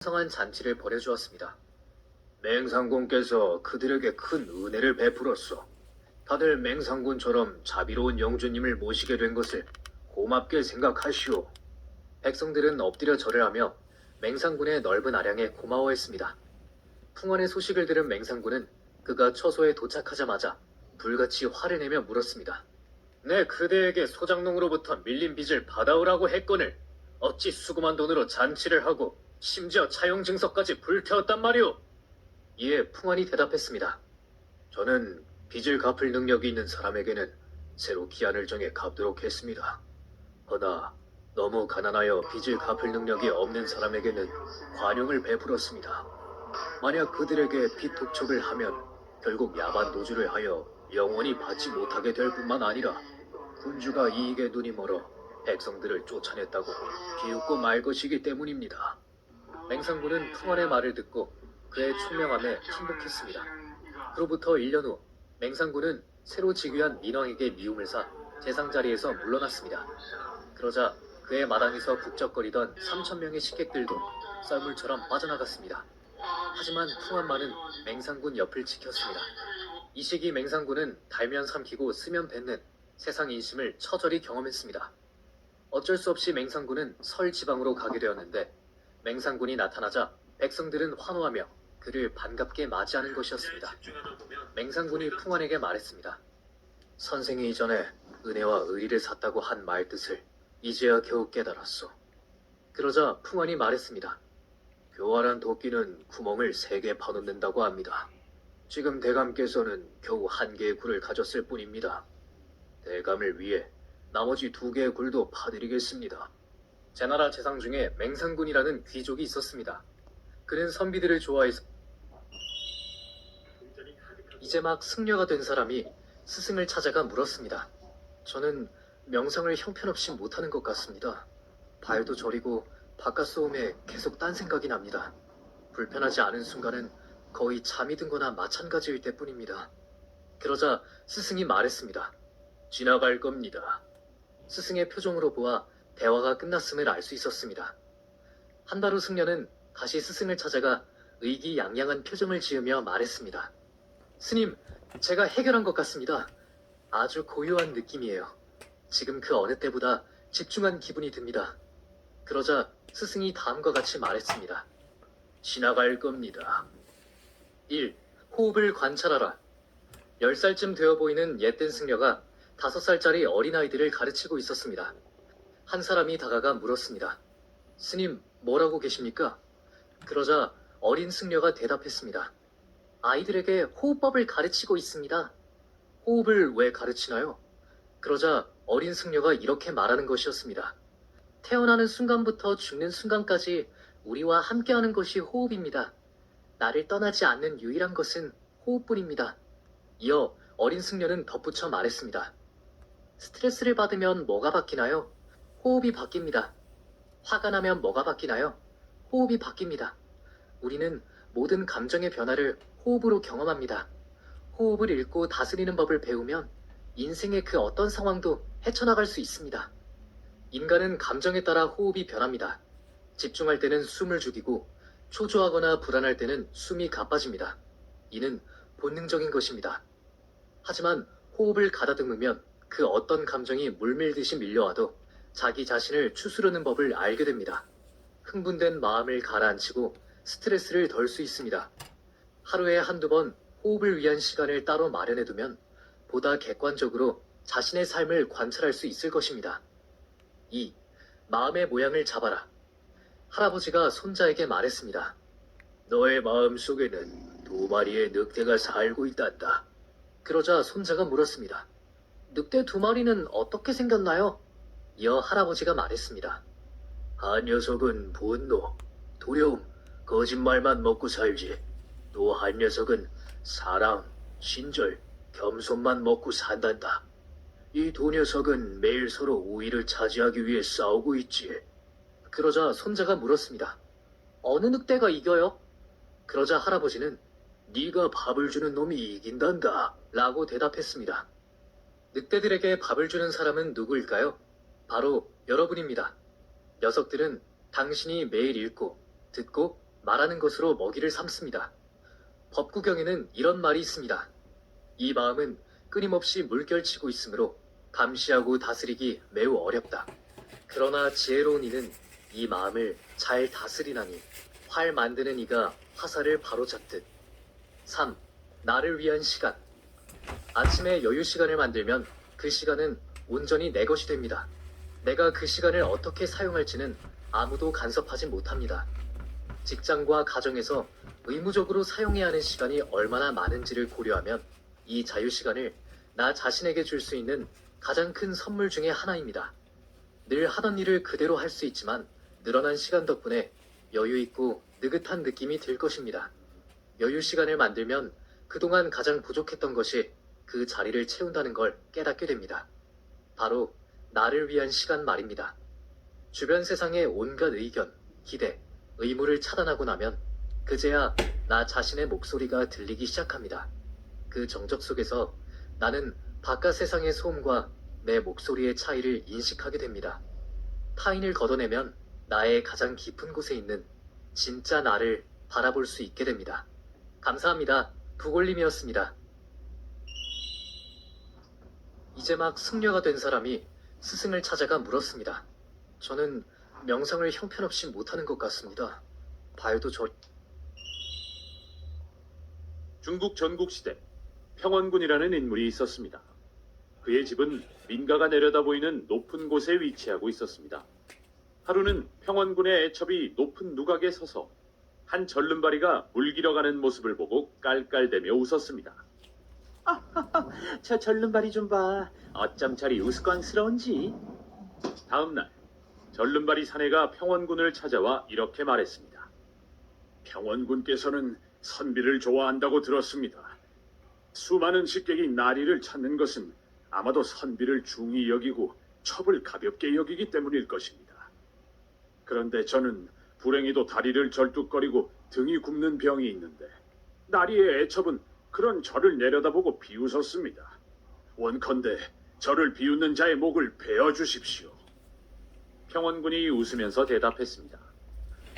성한 잔치를 벌여주었습니다. 맹상공께서 그들에게 큰 은혜를 베풀었소. 다들 맹상군처럼 자비로운 영주님을 모시게 된 것을 고맙게 생각하시오. 백성들은 엎드려 절을 하며 맹상군의 넓은 아량에 고마워했습니다. 풍원의 소식을 들은 맹상군은 그가 처소에 도착하자마자 불같이 화를 내며 물었습니다. 내 그대에게 소장농으로부터 밀린 빚을 받아오라고 했거늘 어찌 수금한 돈으로 잔치를 하고 심지어 차용 증서까지 불태웠단 말이오? 이에 풍원이 대답했습니다. 저는 빚을 갚을 능력이 있는 사람에게는 새로 기한을 정해 갚도록 했습니다. 허나 너무 가난하여 빚을 갚을 능력이 없는 사람에게는 관용을 베풀었습니다. 만약 그들에게 빚 독촉을 하면 결국 야반 도주를 하여 영원히 받지 못하게 될 뿐만 아니라 군주가 이익에 눈이 멀어 백성들을 쫓아냈다고 비웃고 말 것이기 때문입니다. 맹상군은 풍원의 말을 듣고 그의 총명함에 침묵했습니다. 그로부터 1년 후 맹상군은 새로 즉위한 민왕에게 미움을 사 제상 자리에서 물러났습니다. 그러자 그의 마당에서 북적거리던 3,000명의 식객들도 썰물처럼 빠져나갔습니다. 하지만 풍원만은 맹상군 옆을 지켰습니다. 이 시기 맹상군은 달면 삼키고 쓰면 뱉는 세상 인심을 처절히 경험했습니다. 어쩔 수 없이 맹상군은 설 지방으로 가게 되었는데 맹상군이 나타나자 백성들은 환호하며 그를 반갑게 맞이하는 것이었습니다. 맹상군이 풍원에게 말했습니다. 선생이 이전에 은혜와 의리를 샀다고 한 말뜻을 이제야 겨우 깨달았소. 그러자 풍원이 말했습니다. 교활한 도끼는 구멍을 3개 파놓는다고 합니다. 지금 대감께서는 겨우 1개의 굴을 가졌을 뿐입니다. 대감을 위해 나머지 2개의 굴도 파드리겠습니다. 제나라 재상 중에 맹상군이라는 귀족이 있었습니다. 그는 선비들을 좋아해서 이제 막 승려가 된 사람이 스승을 찾아가 물었습니다. 저는 명상을 형편없이 못하는 것 같습니다. 발도 저리고 바깥 소음에 계속 딴 생각이 납니다. 불편하지 않은 순간은 거의 잠이 든 거나 마찬가지일 때뿐입니다. 그러자 스승이 말했습니다. 지나갈 겁니다. 스승의 표정으로 보아 대화가 끝났음을 알 수 있었습니다. 한 달 후 승려는 다시 스승을 찾아가 의기양양한 표정을 지으며 말했습니다. 스님, 제가 해결한 것 같습니다. 아주 고요한 느낌이에요. 지금 그 어느 때보다 집중한 기분이 듭니다. 그러자 스승이 다음과 같이 말했습니다. 지나갈 겁니다. 1. 호흡을 관찰하라. 10살쯤 되어 보이는 옛된 승려가 5살짜리 어린아이들을 가르치고 있었습니다. 한 사람이 다가가 물었습니다. 스님, 뭐라고 계십니까? 그러자 어린 승려가 대답했습니다. 아이들에게 호흡법을 가르치고 있습니다. 호흡을 왜 가르치나요? 그러자 어린 승려가 이렇게 말하는 것이었습니다. 태어나는 순간부터 죽는 순간까지 우리와 함께하는 것이 호흡입니다. 나를 떠나지 않는 유일한 것은 호흡뿐입니다. 이어 어린 승려는 덧붙여 말했습니다. 스트레스를 받으면 뭐가 바뀌나요? 호흡이 바뀝니다. 화가 나면 뭐가 바뀌나요? 호흡이 바뀝니다. 우리는 모든 감정의 변화를 호흡으로 경험합니다. 호흡을 읽고 다스리는 법을 배우면 인생의 그 어떤 상황도 헤쳐나갈 수 있습니다. 인간은 감정에 따라 호흡이 변합니다. 집중할 때는 숨을 죽이고 초조하거나 불안할 때는 숨이 가빠집니다. 이는 본능적인 것입니다. 하지만 호흡을 가다듬으면 그 어떤 감정이 물밀듯이 밀려와도 자기 자신을 추스르는 법을 알게 됩니다. 흥분된 마음을 가라앉히고 스트레스를 덜 수 있습니다. 하루에 한두 번 호흡을 위한 시간을 따로 마련해두면 보다 객관적으로 자신의 삶을 관찰할 수 있을 것입니다. 2. 마음의 모양을 잡아라. 할아버지가 손자에게 말했습니다. 너의 마음 속에는 2마리의 늑대가 살고 있단다. 그러자 손자가 물었습니다. 늑대 2마리는 어떻게 생겼나요? 이어 할아버지가 말했습니다. 한 녀석은 분노, 두려움, 거짓말만 먹고 살지. 또 한 녀석은 사랑, 친절, 겸손만 먹고 산단다. 이 2 녀석은 매일 서로 우위를 차지하기 위해 싸우고 있지. 그러자 손자가 물었습니다. 어느 늑대가 이겨요? 그러자 할아버지는 네가 밥을 주는 놈이 이긴단다 라고 대답했습니다. 늑대들에게 밥을 주는 사람은 누구일까요? 바로 여러분입니다. 녀석들은 당신이 매일 읽고 듣고 말하는 것으로 먹이를 삼습니다. 법구경에는 이런 말이 있습니다. 이 마음은 끊임없이 물결치고 있으므로 감시하고 다스리기 매우 어렵다. 그러나 지혜로운 이는 이 마음을 잘 다스리나니 활 만드는 이가 화살을 바로잡듯. 3. 나를 위한 시간. 아침에 여유 시간을 만들면 그 시간은 온전히 내 것이 됩니다. 내가 그 시간을 어떻게 사용할지는 아무도 간섭하지 못합니다. 직장과 가정에서 의무적으로 사용해야 하는 시간이 얼마나 많은지를 고려하면 이 자유 시간을 나 자신에게 줄 수 있는 가장 큰 선물 중에 하나입니다. 늘 하던 일을 그대로 할 수 있지만 늘어난 시간 덕분에 여유 있고 느긋한 느낌이 들 것입니다. 여유 시간을 만들면 그동안 가장 부족했던 것이 그 자리를 채운다는 걸 깨닫게 됩니다. 바로 나를 위한 시간 말입니다. 주변 세상의 온갖 의견, 기대, 의무를 차단하고 나면 그제야 나 자신의 목소리가 들리기 시작합니다. 그 정적 속에서 나는 바깥 세상의 소음과 내 목소리의 차이를 인식하게 됩니다. 타인을 걷어내면 나의 가장 깊은 곳에 있는 진짜 나를 바라볼 수 있게 됩니다. 감사합니다. 부골림이었습니다. 이제 막 승려가 된 사람이 스승을 찾아가 물었습니다. 저는 명상을 형편없이 못하는 것 같습니다. 발도 중국 전국시대 평원군이라는 인물이 있었습니다. 그의 집은 민가가 내려다 보이는 높은 곳에 위치하고 있었습니다. 하루는 평원군의 애첩이 높은 누각에 서서 한 절름발이가 물 길어가는 모습을 보고 깔깔대며 웃었습니다. 저 절름발이 좀 봐. 어쩜 저리 우스꽝스러운지. 다음날 절름발이 사내가 평원군을 찾아와 이렇게 말했습니다. 평원군께서는 선비를 좋아한다고 들었습니다. 수많은 식객이 나리를 찾는 것은 아마도 선비를 중히 여기고 첩을 가볍게 여기기 때문일 것입니다. 그런데 저는 불행히도 다리를 절뚝거리고 등이 굽는 병이 있는데 나리의 애첩은 그런 저를 내려다보고 비웃었습니다. 원컨대 저를 비웃는 자의 목을 베어 주십시오. 평원군이 웃으면서 대답했습니다.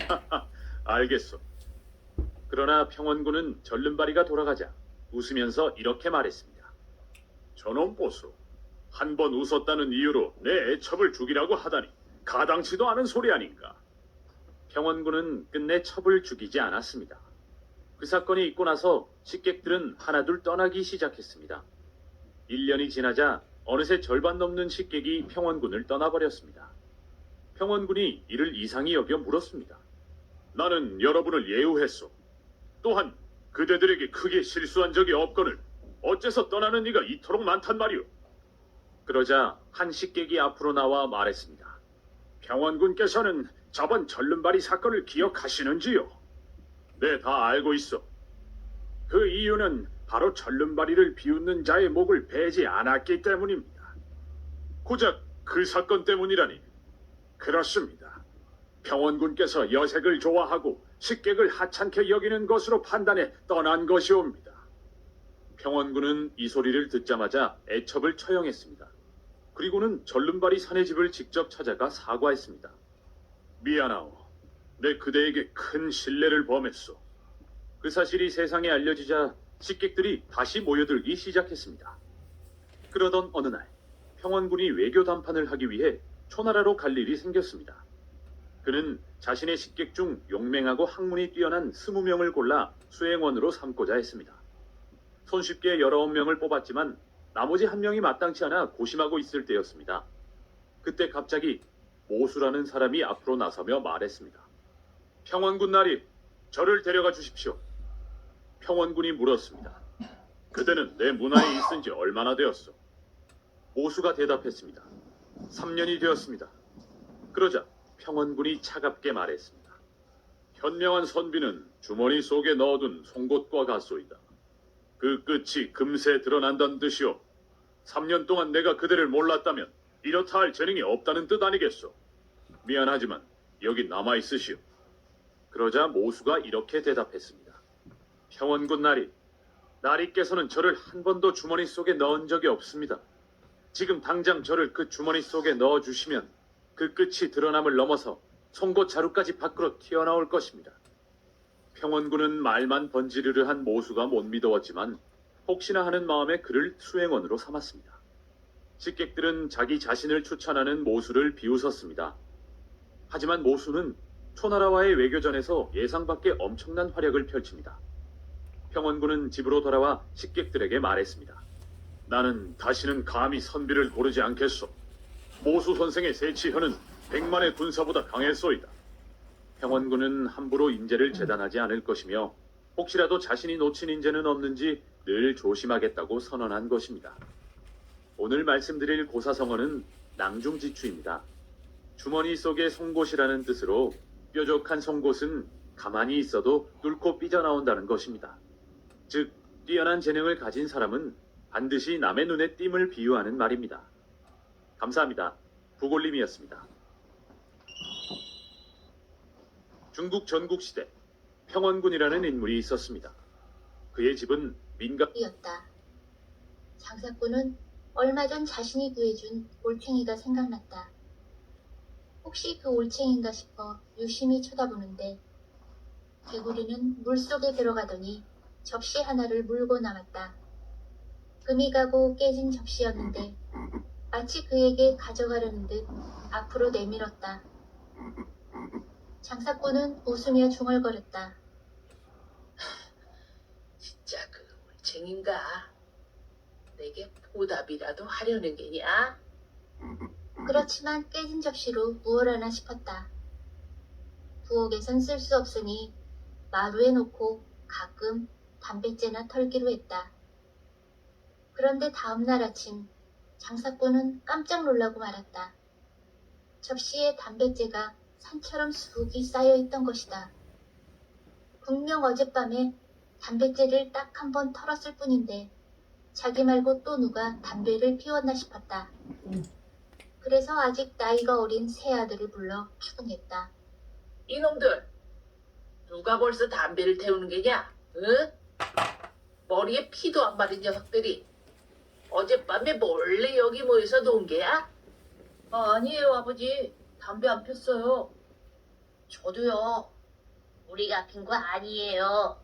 하하, 알겠소. 그러나 평원군은 절름발이가 돌아가자 웃으면서 이렇게 말했습니다. 저놈 보소. 한 번 웃었다는 이유로 내 애첩을 죽이라고 하다니 가당치도 않은 소리 아닌가. 평원군은 끝내 첩을 죽이지 않았습니다. 그 사건이 있고 나서 식객들은 하나둘 떠나기 시작했습니다. 1년이 지나자 어느새 절반 넘는 식객이 평원군을 떠나버렸습니다. 평원군이 이를 이상히 여겨 물었습니다. 나는 여러분을 예우했소. 또한 그대들에게 크게 실수한 적이 없거늘 어째서 떠나는 이가 이토록 많단 말이오. 그러자 한 식객이 앞으로 나와 말했습니다. 평원군께서는 저번 절름발이 사건을 기억하시는지요? 네, 다 알고 있어. 그 이유는 바로 절름발이를 비웃는 자의 목을 베지 않았기 때문입니다. 고작 그 사건 때문이라니. 그렇습니다. 평원군께서 여색을 좋아하고 식객을 하찮게 여기는 것으로 판단해 떠난 것이옵니다. 평원군은 이 소리를 듣자마자 애첩을 처형했습니다. 그리고는 절름발이 사내 집을 직접 찾아가 사과했습니다. 미안하오. 내 그대에게 큰 신뢰를 범했소. 그 사실이 세상에 알려지자 식객들이 다시 모여들기 시작했습니다. 그러던 어느 날 평원군이 외교 담판을 하기 위해 초나라로 갈 일이 생겼습니다. 그는 자신의 식객 중 용맹하고 학문이 뛰어난 20명을 골라 수행원으로 삼고자 했습니다. 손쉽게 19명을 뽑았지만 나머지 한 명이 마땅치 않아 고심하고 있을 때였습니다. 그때 갑자기 모수라는 사람이 앞으로 나서며 말했습니다. 평원군 나리, 저를 데려가 주십시오. 평원군이 물었습니다. 그대는 내 문화에 있은 지 얼마나 되었소? 모수가 대답했습니다. 3년이 되었습니다. 그러자 평원군이 차갑게 말했습니다. 현명한 선비는 주머니 속에 넣어둔 송곳과 같소이다. 그 끝이 금세 드러난다는 뜻이오. 3년 동안 내가 그대를 몰랐다면 이렇다 할 재능이 없다는 뜻 아니겠소? 미안하지만 여기 남아있으시오. 그러자 모수가 이렇게 대답했습니다. 평원군 나리께서는 저를 한 번도 주머니 속에 넣은 적이 없습니다. 지금 당장 저를 그 주머니 속에 넣어주시면 그 끝이 드러남을 넘어서 송곳 자루까지 밖으로 튀어나올 것입니다. 평원군은 말만 번지르르한 모수가 못 믿어왔지만 혹시나 하는 마음에 그를 수행원으로 삼았습니다. 식객들은 자기 자신을 추천하는 모수를 비웃었습니다. 하지만 모수는 초나라와의 외교전에서 예상 밖의 엄청난 활약을 펼칩니다. 평원군은 집으로 돌아와 식객들에게 말했습니다. 나는 다시는 감히 선비를 고르지 않겠소. 모수 선생의 세치현은 100만의 군사보다 강했소이다. 평원군은 함부로 인재를 재단하지 않을 것이며 혹시라도 자신이 놓친 인재는 없는지 늘 조심하겠다고 선언한 것입니다. 오늘 말씀드릴 고사성어는 낭중지추입니다. 주머니 속의 송곳이라는 뜻으로 뾰족한 송곳은 가만히 있어도 뚫고 삐져나온다는 것입니다. 즉, 뛰어난 재능을 가진 사람은 반드시 남의 눈에 띈을 비유하는 말입니다. 감사합니다. 구골림이었습니다. 중국 전국시대 평원군이라는 인물이 있었습니다. 그의 집은 민가 이었다. 장사꾼은 얼마 전 자신이 구해준 올챙이가 생각났다. 혹시 그 올챙인가 싶어 유심히 쳐다보는데 개구리는 물속에 들어가더니 접시 하나를 물고 나왔다. 금이 가고 깨진 접시였는데 마치 그에게 가져가려는 듯 앞으로 내밀었다. 장사꾼은 웃으며 중얼거렸다. 진짜 그 올챙인가? 내게 보답이라도 하려는 게냐? 그렇지만 깨진 접시로 무얼 하나 싶었다. 부엌에선 쓸 수 없으니 마루에 놓고 가끔 담뱃재나 털기로 했다. 그런데 다음날 아침 장사꾼은 깜짝 놀라고 말았다. 접시에 담뱃재가 산처럼 수북이 쌓여 있던 것이다. 분명 어젯밤에 담뱃재를 딱 한 번 털었을 뿐인데 자기 말고 또 누가 담배를 피웠나 싶었다. 그래서 아직 나이가 어린 새 아들을 불러 추궁했다. 이놈들! 누가 벌써 담배를 태우는 게냐? 응? 머리에 피도 안 마른 녀석들이 어젯밤에 몰래 여기 모여서 논 게야? 아니에요, 아버지. 담배 안 폈어요. 저도요. 우리가 핀 거 아니에요.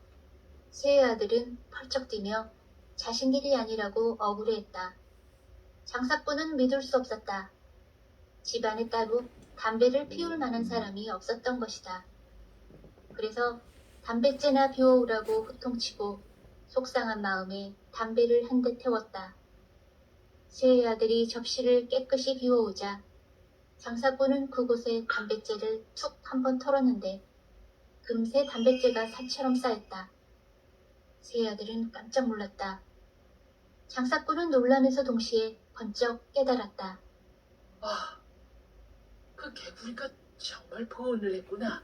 새 아들은 펄쩍 뛰며 자신들이 아니라고 억울해했다. 장사꾼은 믿을 수 없었다. 집안에 따로 담배를 피울 만한 사람이 없었던 것이다. 그래서 담뱃재나 비워오라고 호통치고 속상한 마음에 담배를 한 대 태웠다. 새 아들이 접시를 깨끗이 비워오자 장사꾼은 그곳에 담뱃재를 툭 한 번 털었는데 금세 담뱃재가 산처럼 쌓였다. 새 아들은 깜짝 놀랐다. 장사꾼은 놀라면서 동시에 번쩍 깨달았다. 아, 그 개구리가 정말 보온을 했구나.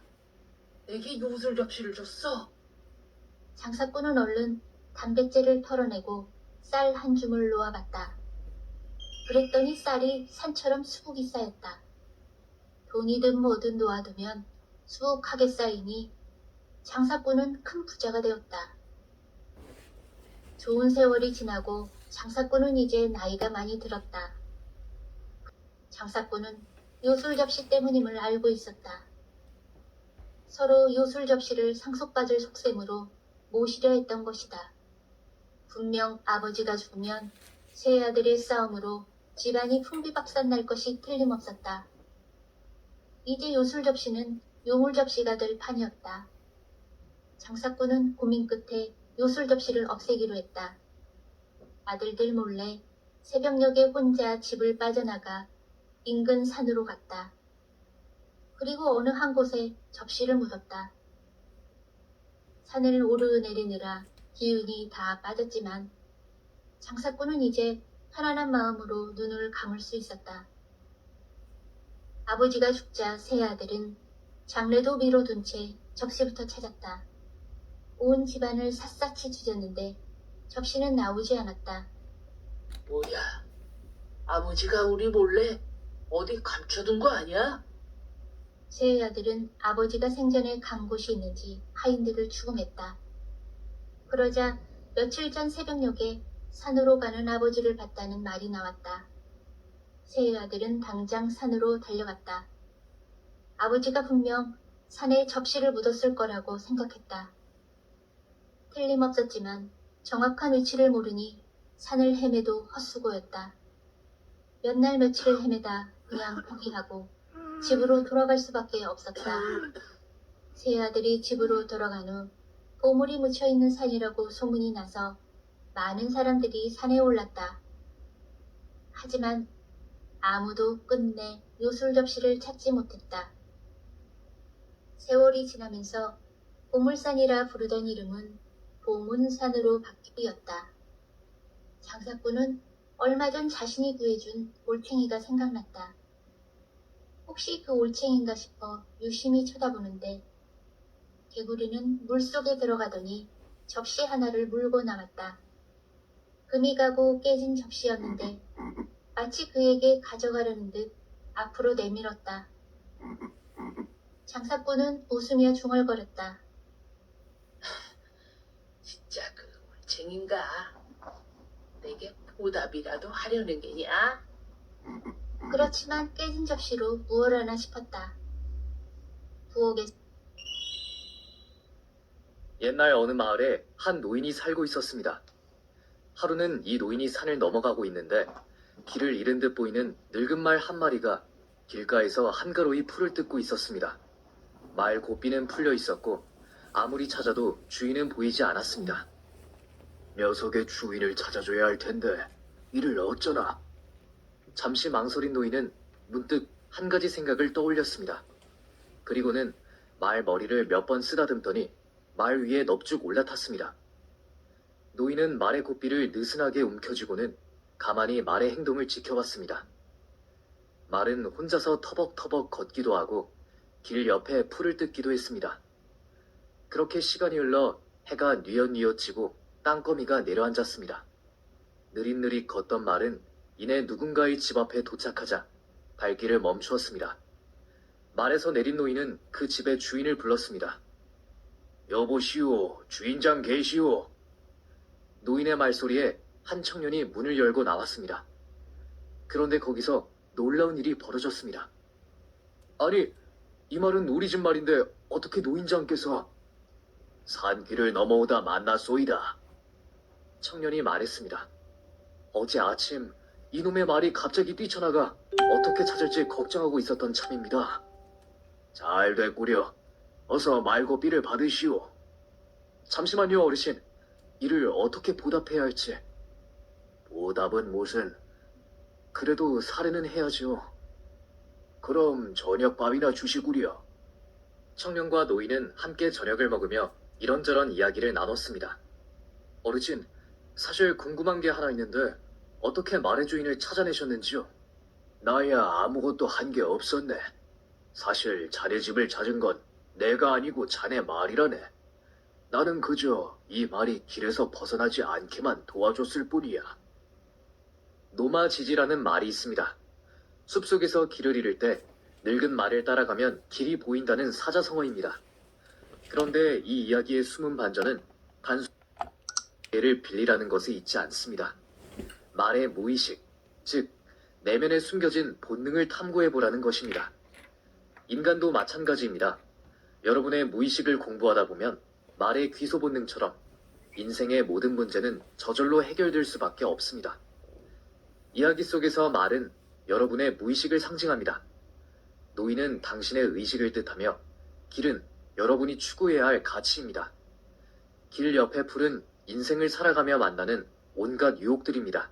내게 요술 접시를 줬어. 장사꾼은 얼른 담뱃재를 털어내고 쌀 한 줌을 놓아봤다. 그랬더니 쌀이 산처럼 수북이 쌓였다. 돈이든 뭐든 놓아두면 수북하게 쌓이니 장사꾼은 큰 부자가 되었다. 좋은 세월이 지나고 장사꾼은 이제 나이가 많이 들었다. 장사꾼은 요술 접시 때문임을 알고 있었다. 서로 요술 접시를 상속받을 속셈으로 모시려 했던 것이다. 분명 아버지가 죽으면 새 아들의 싸움으로 집안이 풍비박산 날 것이 틀림없었다. 이제 요술 접시는 요물 접시가 될 판이었다. 장사꾼은 고민 끝에 요술 접시를 없애기로 했다. 아들들 몰래 새벽녘에 혼자 집을 빠져나가 인근 산으로 갔다. 그리고 어느 한 곳에 접시를 묻었다. 산을 오르내리느라 기운이 다 빠졌지만 장사꾼은 이제 편안한 마음으로 눈을 감을 수 있었다. 아버지가 죽자 새 아들은 장례도 미뤄둔 채 접시부터 찾았다. 온 집안을 샅샅이 뒤졌는데 접시는 나오지 않았다. 뭐야? 아버지가 우리 몰래 어디 감춰둔 거 아니야? 새 아들은 아버지가 생전에 간 곳이 있는지 하인들을 추궁했다. 그러자 며칠 전 새벽녘에 산으로 가는 아버지를 봤다는 말이 나왔다. 새 아들은 당장 산으로 달려갔다. 아버지가 분명 산에 접시를 묻었을 거라고 생각했다. 틀림없었지만 정확한 위치를 모르니 산을 헤매도 헛수고였다. 몇 날 며칠을 헤매다 그냥 포기하고 집으로 돌아갈 수밖에 없었다. 세 아들이 집으로 돌아간 후 보물이 묻혀있는 산이라고 소문이 나서 많은 사람들이 산에 올랐다. 하지만 아무도 끝내 요술 접시를 찾지 못했다. 세월이 지나면서 보물산이라 부르던 이름은 보문산으로 바뀌었다. 장사꾼은 얼마 전 자신이 구해준 올챙이가 생각났다. 혹시 그 올챙인가 싶어 유심히 쳐다보는데 개구리는 물속에 들어가더니 접시 하나를 물고 나왔다. 금이 가고 깨진 접시였는데 마치 그에게 가져가려는 듯 앞으로 내밀었다. 장사꾼은 웃으며 중얼거렸다. 진짜 그 올챙인가? 내게 보답이라도 하려는 게냐? 그렇지만 깨진 접시로 무얼 하나 싶었다. 부엌에 옛날 어느 마을에 한 노인이 살고 있었습니다. 하루는 이 노인이 산을 넘어가고 있는데 길을 잃은 듯 보이는 늙은 말 한 마리가 길가에서 한가로이 풀을 뜯고 있었습니다. 말 고삐는 풀려 있었고 아무리 찾아도 주인은 보이지 않았습니다. 녀석의 주인을 찾아줘야 할 텐데 이를 어쩌나. 잠시 망설인 노인은 문득 한 가지 생각을 떠올렸습니다. 그리고는 말 머리를 몇 번 쓰다듬더니 말 위에 넙죽 올라탔습니다. 노인은 말의 고삐를 느슨하게 움켜쥐고는 가만히 말의 행동을 지켜봤습니다. 말은 혼자서 터벅터벅 걷기도 하고 길 옆에 풀을 뜯기도 했습니다. 그렇게 시간이 흘러 해가 뉘엿뉘엿 지고 땅거미가 내려앉았습니다. 느릿느릿 걷던 말은 이내 누군가의 집 앞에 도착하자 발길을 멈추었습니다. 말에서 내린 노인은 그 집의 주인을 불렀습니다. 여보시오, 주인장 계시오. 노인의 말소리에 한 청년이 문을 열고 나왔습니다. 그런데 거기서 놀라운 일이 벌어졌습니다. 아니, 이 말은 우리 집 말인데 어떻게 노인장께서... 산길을 넘어오다 만났소이다. 청년이 말했습니다. 어제 아침 이놈의 말이 갑자기 뛰쳐나가 어떻게 찾을지 걱정하고 있었던 참입니다. 잘 됐구려. 어서 말고삐를 받으시오. 잠시만요, 어르신. 이를 어떻게 보답해야 할지. 보답은 무슨... 그래도 살해는 해야죠. 그럼 저녁밥이나 주시구려. 청년과 노인은 함께 저녁을 먹으며 이런저런 이야기를 나눴습니다. 어르신, 사실 궁금한 게 하나 있는데 어떻게 말의 주인을 찾아내셨는지요? 나야 아무것도 한 게 없었네. 사실 자네 집을 찾은 건 내가 아니고 자네 말이라네. 나는 그저 이 말이 길에서 벗어나지 않게만 도와줬을 뿐이야. 노마지지라는 말이 있습니다. 숲속에서 길을 잃을 때 늙은 말을 따라가면 길이 보인다는 사자성어입니다. 그런데 이 이야기의 숨은 반전은 단순히 말을 빌리라는 것에 있지 않습니다. 말의 무의식, 즉 내면에 숨겨진 본능을 탐구해보라는 것입니다. 인간도 마찬가지입니다. 여러분의 무의식을 공부하다 보면 말의 귀소 본능처럼 인생의 모든 문제는 저절로 해결될 수밖에 없습니다. 이야기 속에서 말은 여러분의 무의식을 상징합니다. 노인은 당신의 의식을 뜻하며 길은 여러분이 추구해야 할 가치입니다. 길 옆의 풀은 인생을 살아가며 만나는 온갖 유혹들입니다.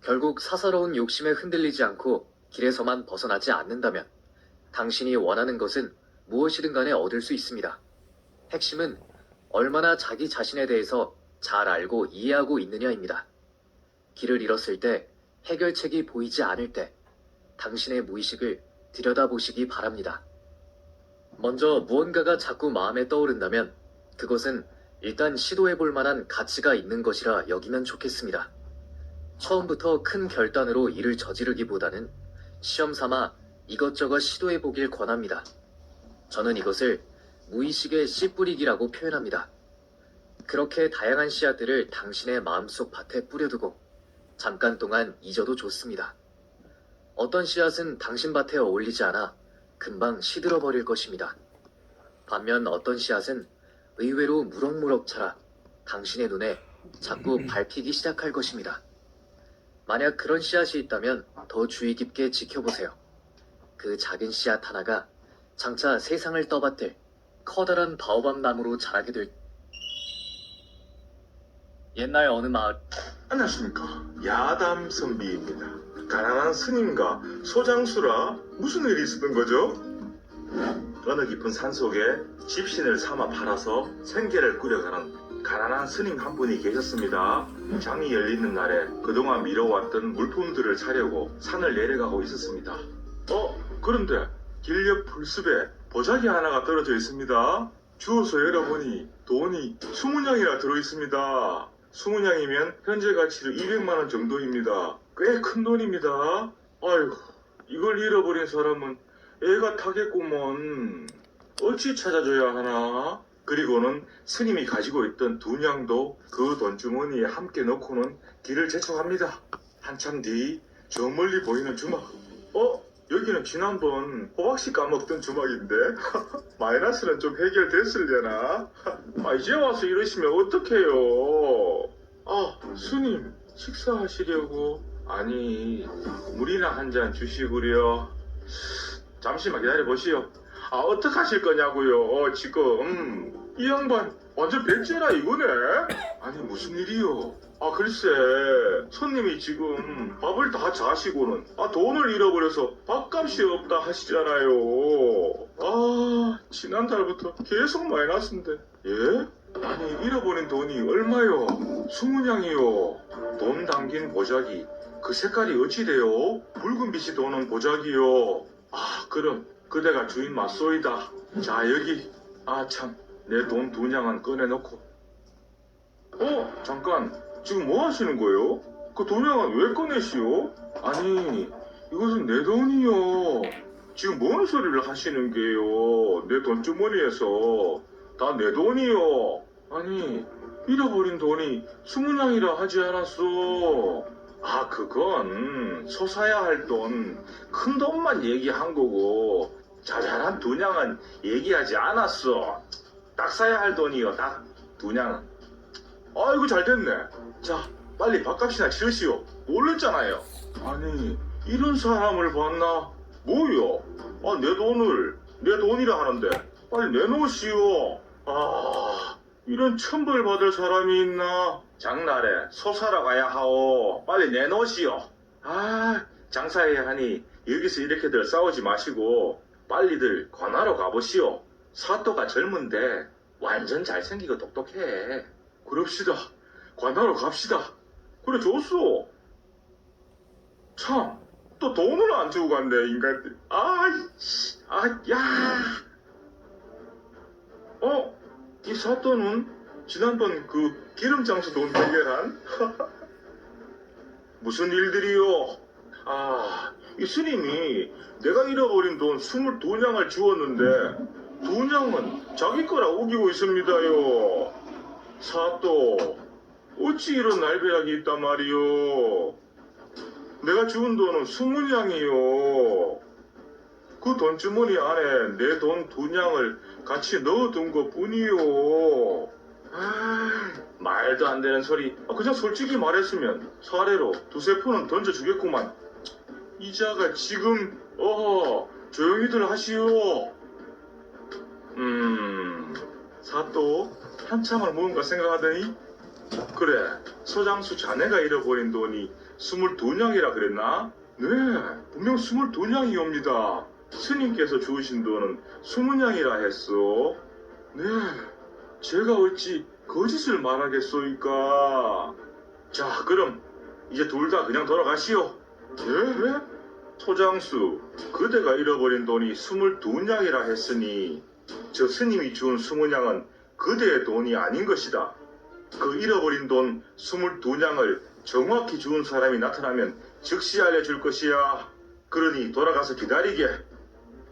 결국 사사로운 욕심에 흔들리지 않고 길에서만 벗어나지 않는다면 당신이 원하는 것은 무엇이든 간에 얻을 수 있습니다. 핵심은 얼마나 자기 자신에 대해서 잘 알고 이해하고 있느냐입니다. 길을 잃었을 때, 해결책이 보이지 않을 때 당신의 무의식을 들여다보시기 바랍니다. 먼저 무언가가 자꾸 마음에 떠오른다면 그것은 일단 시도해볼 만한 가치가 있는 것이라 여기면 좋겠습니다. 처음부터 큰 결단으로 일을 저지르기보다는 시험 삼아 이것저것 시도해보길 권합니다. 저는 이것을 무의식의 씨 뿌리기라고 표현합니다. 그렇게 다양한 씨앗들을 당신의 마음속 밭에 뿌려두고 잠깐 동안 잊어도 좋습니다. 어떤 씨앗은 당신 밭에 어울리지 않아 금방 시들어버릴 것입니다. 반면 어떤 씨앗은 의외로 무럭무럭 자라 당신의 눈에 자꾸 밟히기 시작할 것입니다. 만약 그런 씨앗이 있다면 더 주의 깊게 지켜보세요. 그 작은 씨앗 하나가 장차 세상을 떠받들 커다란 바오밥 나무로 자라게 될 옛날 어느 마을 안녕하십니까. 야담 선비입니다. 가난한 스님과 소장수라 무슨 일이 있었던 거죠? 어느 깊은 산속에 집신을 삼아 팔아서 생계를 꾸려가는 가난한 스님 한 분이 계셨습니다. 장이 열리는 날에 그동안 미뤄왔던 물품들을 사려고 산을 내려가고 있었습니다. 그런데 길 옆 풀숲에 보자기 하나가 떨어져 있습니다. 주워서 열어보니 돈이 20냥이나 들어있습니다. 20냥이면 현재 가치로 200만원 정도입니다. 꽤 큰 돈입니다. 아이고, 이걸 잃어버린 사람은 애가 타겠구먼. 어찌 찾아줘야 하나? 그리고는 스님이 가지고 있던 2냥도 그 돈주머니에 함께 넣고는 길을 재촉합니다. 한참 뒤 저 멀리 보이는 주막. 여기는 지난번 호박씨 까먹던 주막인데 마이너스는 좀 해결됐을려나? 이제 와서 이러시면 어떡해요? 스님 식사하시려고? 아니 물이나 한 잔 주시구려. 잠시만 기다려보시오. 어떡하실 거냐고요? 지금 이 양반 완전 백제라 이거네? 아니 무슨 일이요? 글쎄 손님이 지금 밥을 다 자시고는 돈을 잃어버려서 밥값이 없다 하시잖아요. 지난달부터 계속 마이너스인데. 예? 아니 잃어버린 돈이 얼마요? 20냥이요. 돈 담긴 보자기 그 색깔이 어찌 돼요? 붉은 빛이 도는 보자기요. 그럼 그대가 주인 맞소이다. 자 여기 참 내 돈 2냥은 꺼내놓고. 잠깐 지금 뭐 하시는 거예요? 그 2냥은 왜 꺼내시오? 아니 이것은 내 돈이요. 지금 뭔 소리를 하시는 게요? 내 돈주머니에서 다 내 돈이요. 아니 잃어버린 돈이 20냥이라 하지 않았어? 그건 소사야 할 돈, 큰 돈만 얘기한 거고 자잘한 2냥은 얘기하지 않았어. 딱 사야 할 돈이요. 딱 2냥은. 아이고 잘됐네. 자 빨리 밥값이나 치르시오. 놀랬잖아요. 아니 이런 사람을 봤나? 뭐요? 내 돈을 내 돈이라 하는데 빨리 내놓으시오. 이런 천벌 받을 사람이 있나? 장날에 소사러 가야 하오. 빨리 내놓으시오. 장사해야 하니 여기서 이렇게들 싸우지 마시고 빨리들 관하러 가보시오. 사또가 젊은데 완전 잘생기고 똑똑해. 그럽시다. 관하러 갑시다. 그래 좋소. 참, 또 돈을 안 주고 간대 인간들. 이 사또는 지난번 그 기름장수 돈 해결한? 무슨 일들이요? 이 스님이 내가 잃어버린 돈 22냥을 주었는데 2냥은 자기 거라 우기고 있습니다요. 사또, 어찌 이런 날벼락이 있단 말이요? 내가 주운 돈은 20냥이요. 그 돈주머니 안에 내 돈 2냥을 같이 넣어둔 것 뿐이요. 말도 안 되는 소리. 그냥 솔직히 말했으면 사례로 2-3푼은 던져주겠구만. 이자가 지금 조용히들 하시오. 사또 한참을 뭔가 생각하더니 그래 소장수 자네가 잃어버린 돈이 22냥이라 그랬나? 네 분명 22냥이옵니다. 스님께서 주우신 돈은 20냥이라 했소. 네 제가 어찌 거짓을 말하겠소이까. 자 그럼 이제 둘 다 그냥 돌아가시오. 예? 소장수 그대가 잃어버린 돈이 22냥이라 했으니 저 스님이 주운 20냥은 그대의 돈이 아닌 것이다. 그 잃어버린 돈 22냥을 정확히 주운 사람이 나타나면 즉시 알려줄 것이야. 그러니 돌아가서 기다리게.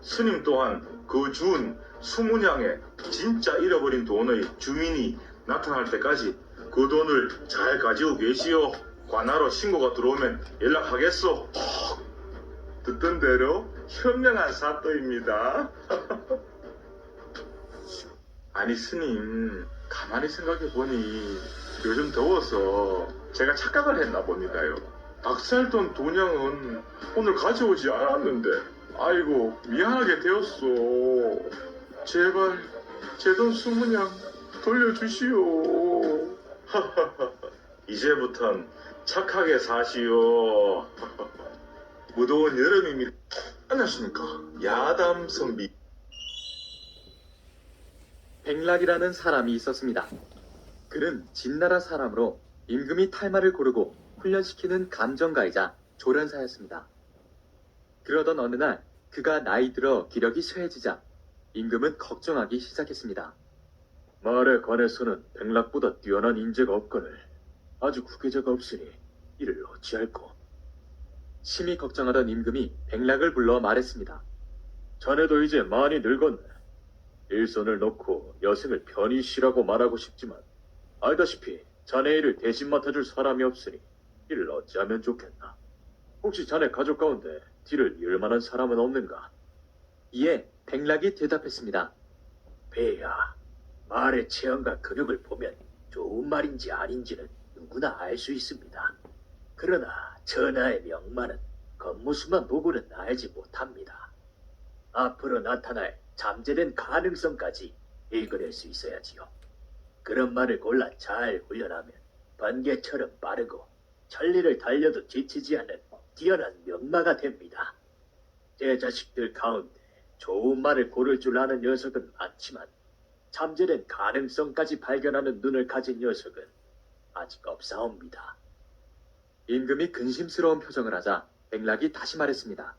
스님 또한 그 주운 20냥의 진짜 잃어버린 돈의 주인이 나타날 때까지 그 돈을 잘 가지고 계시오. 관하로 신고가 들어오면 연락하겠소. 듣던 대로 현명한 사또입니다. 아니 스님 가만히 생각해 보니 요즘 더워서 제가 착각을 했나 봅니다요. 닭살돈 2냥은 오늘 가져오지 않았는데 아이고 미안하게 되었어. 제발 제 돈 20냥 돌려주시오. 이제부턴 착하게 사시오. 무더운 여름입니다. 안녕하십니까. 야담 선비. 백락이라는 사람이 있었습니다. 그는 진나라 사람으로 임금이 탈마를 고르고 훈련시키는 감정가이자 조련사였습니다. 그러던 어느 날 그가 나이 들어 기력이 쇠해지자 임금은 걱정하기 시작했습니다. 말에 관해서는 백락보다 뛰어난 인재가 없거늘 아주 후계자가 없으니 이를 어찌할꼬. 심히 걱정하던 임금이 백락을 불러 말했습니다. 자네도 이제 많이 늙었네. 일손을 놓고 여생을 편히 쉬라고 말하고 싶지만 알다시피 자네 일을 대신 맡아줄 사람이 없으니 이를 어찌하면 좋겠나. 혹시 자네 가족 가운데 뒤를 이을 만한 사람은 없는가? 이에 백락이 대답했습니다. 배야, 말의 체형과 근육을 보면 좋은 말인지 아닌지는 누구나 알 수 있습니다. 그러나 전하의 명만은 겉모습만 보고는 알지 못합니다. 앞으로 나타날 잠재된 가능성까지 읽어낼 수 있어야지요. 그런 말을 골라 잘 훈련하면 번개처럼 빠르고 천리를 달려도 지치지 않는 뛰어난 명마가 됩니다. 제 자식들 가운데 좋은 말을 고를 줄 아는 녀석은 많지만 잠재된 가능성까지 발견하는 눈을 가진 녀석은 아직 없사옵니다. 임금이 근심스러운 표정을 하자 백락이 다시 말했습니다.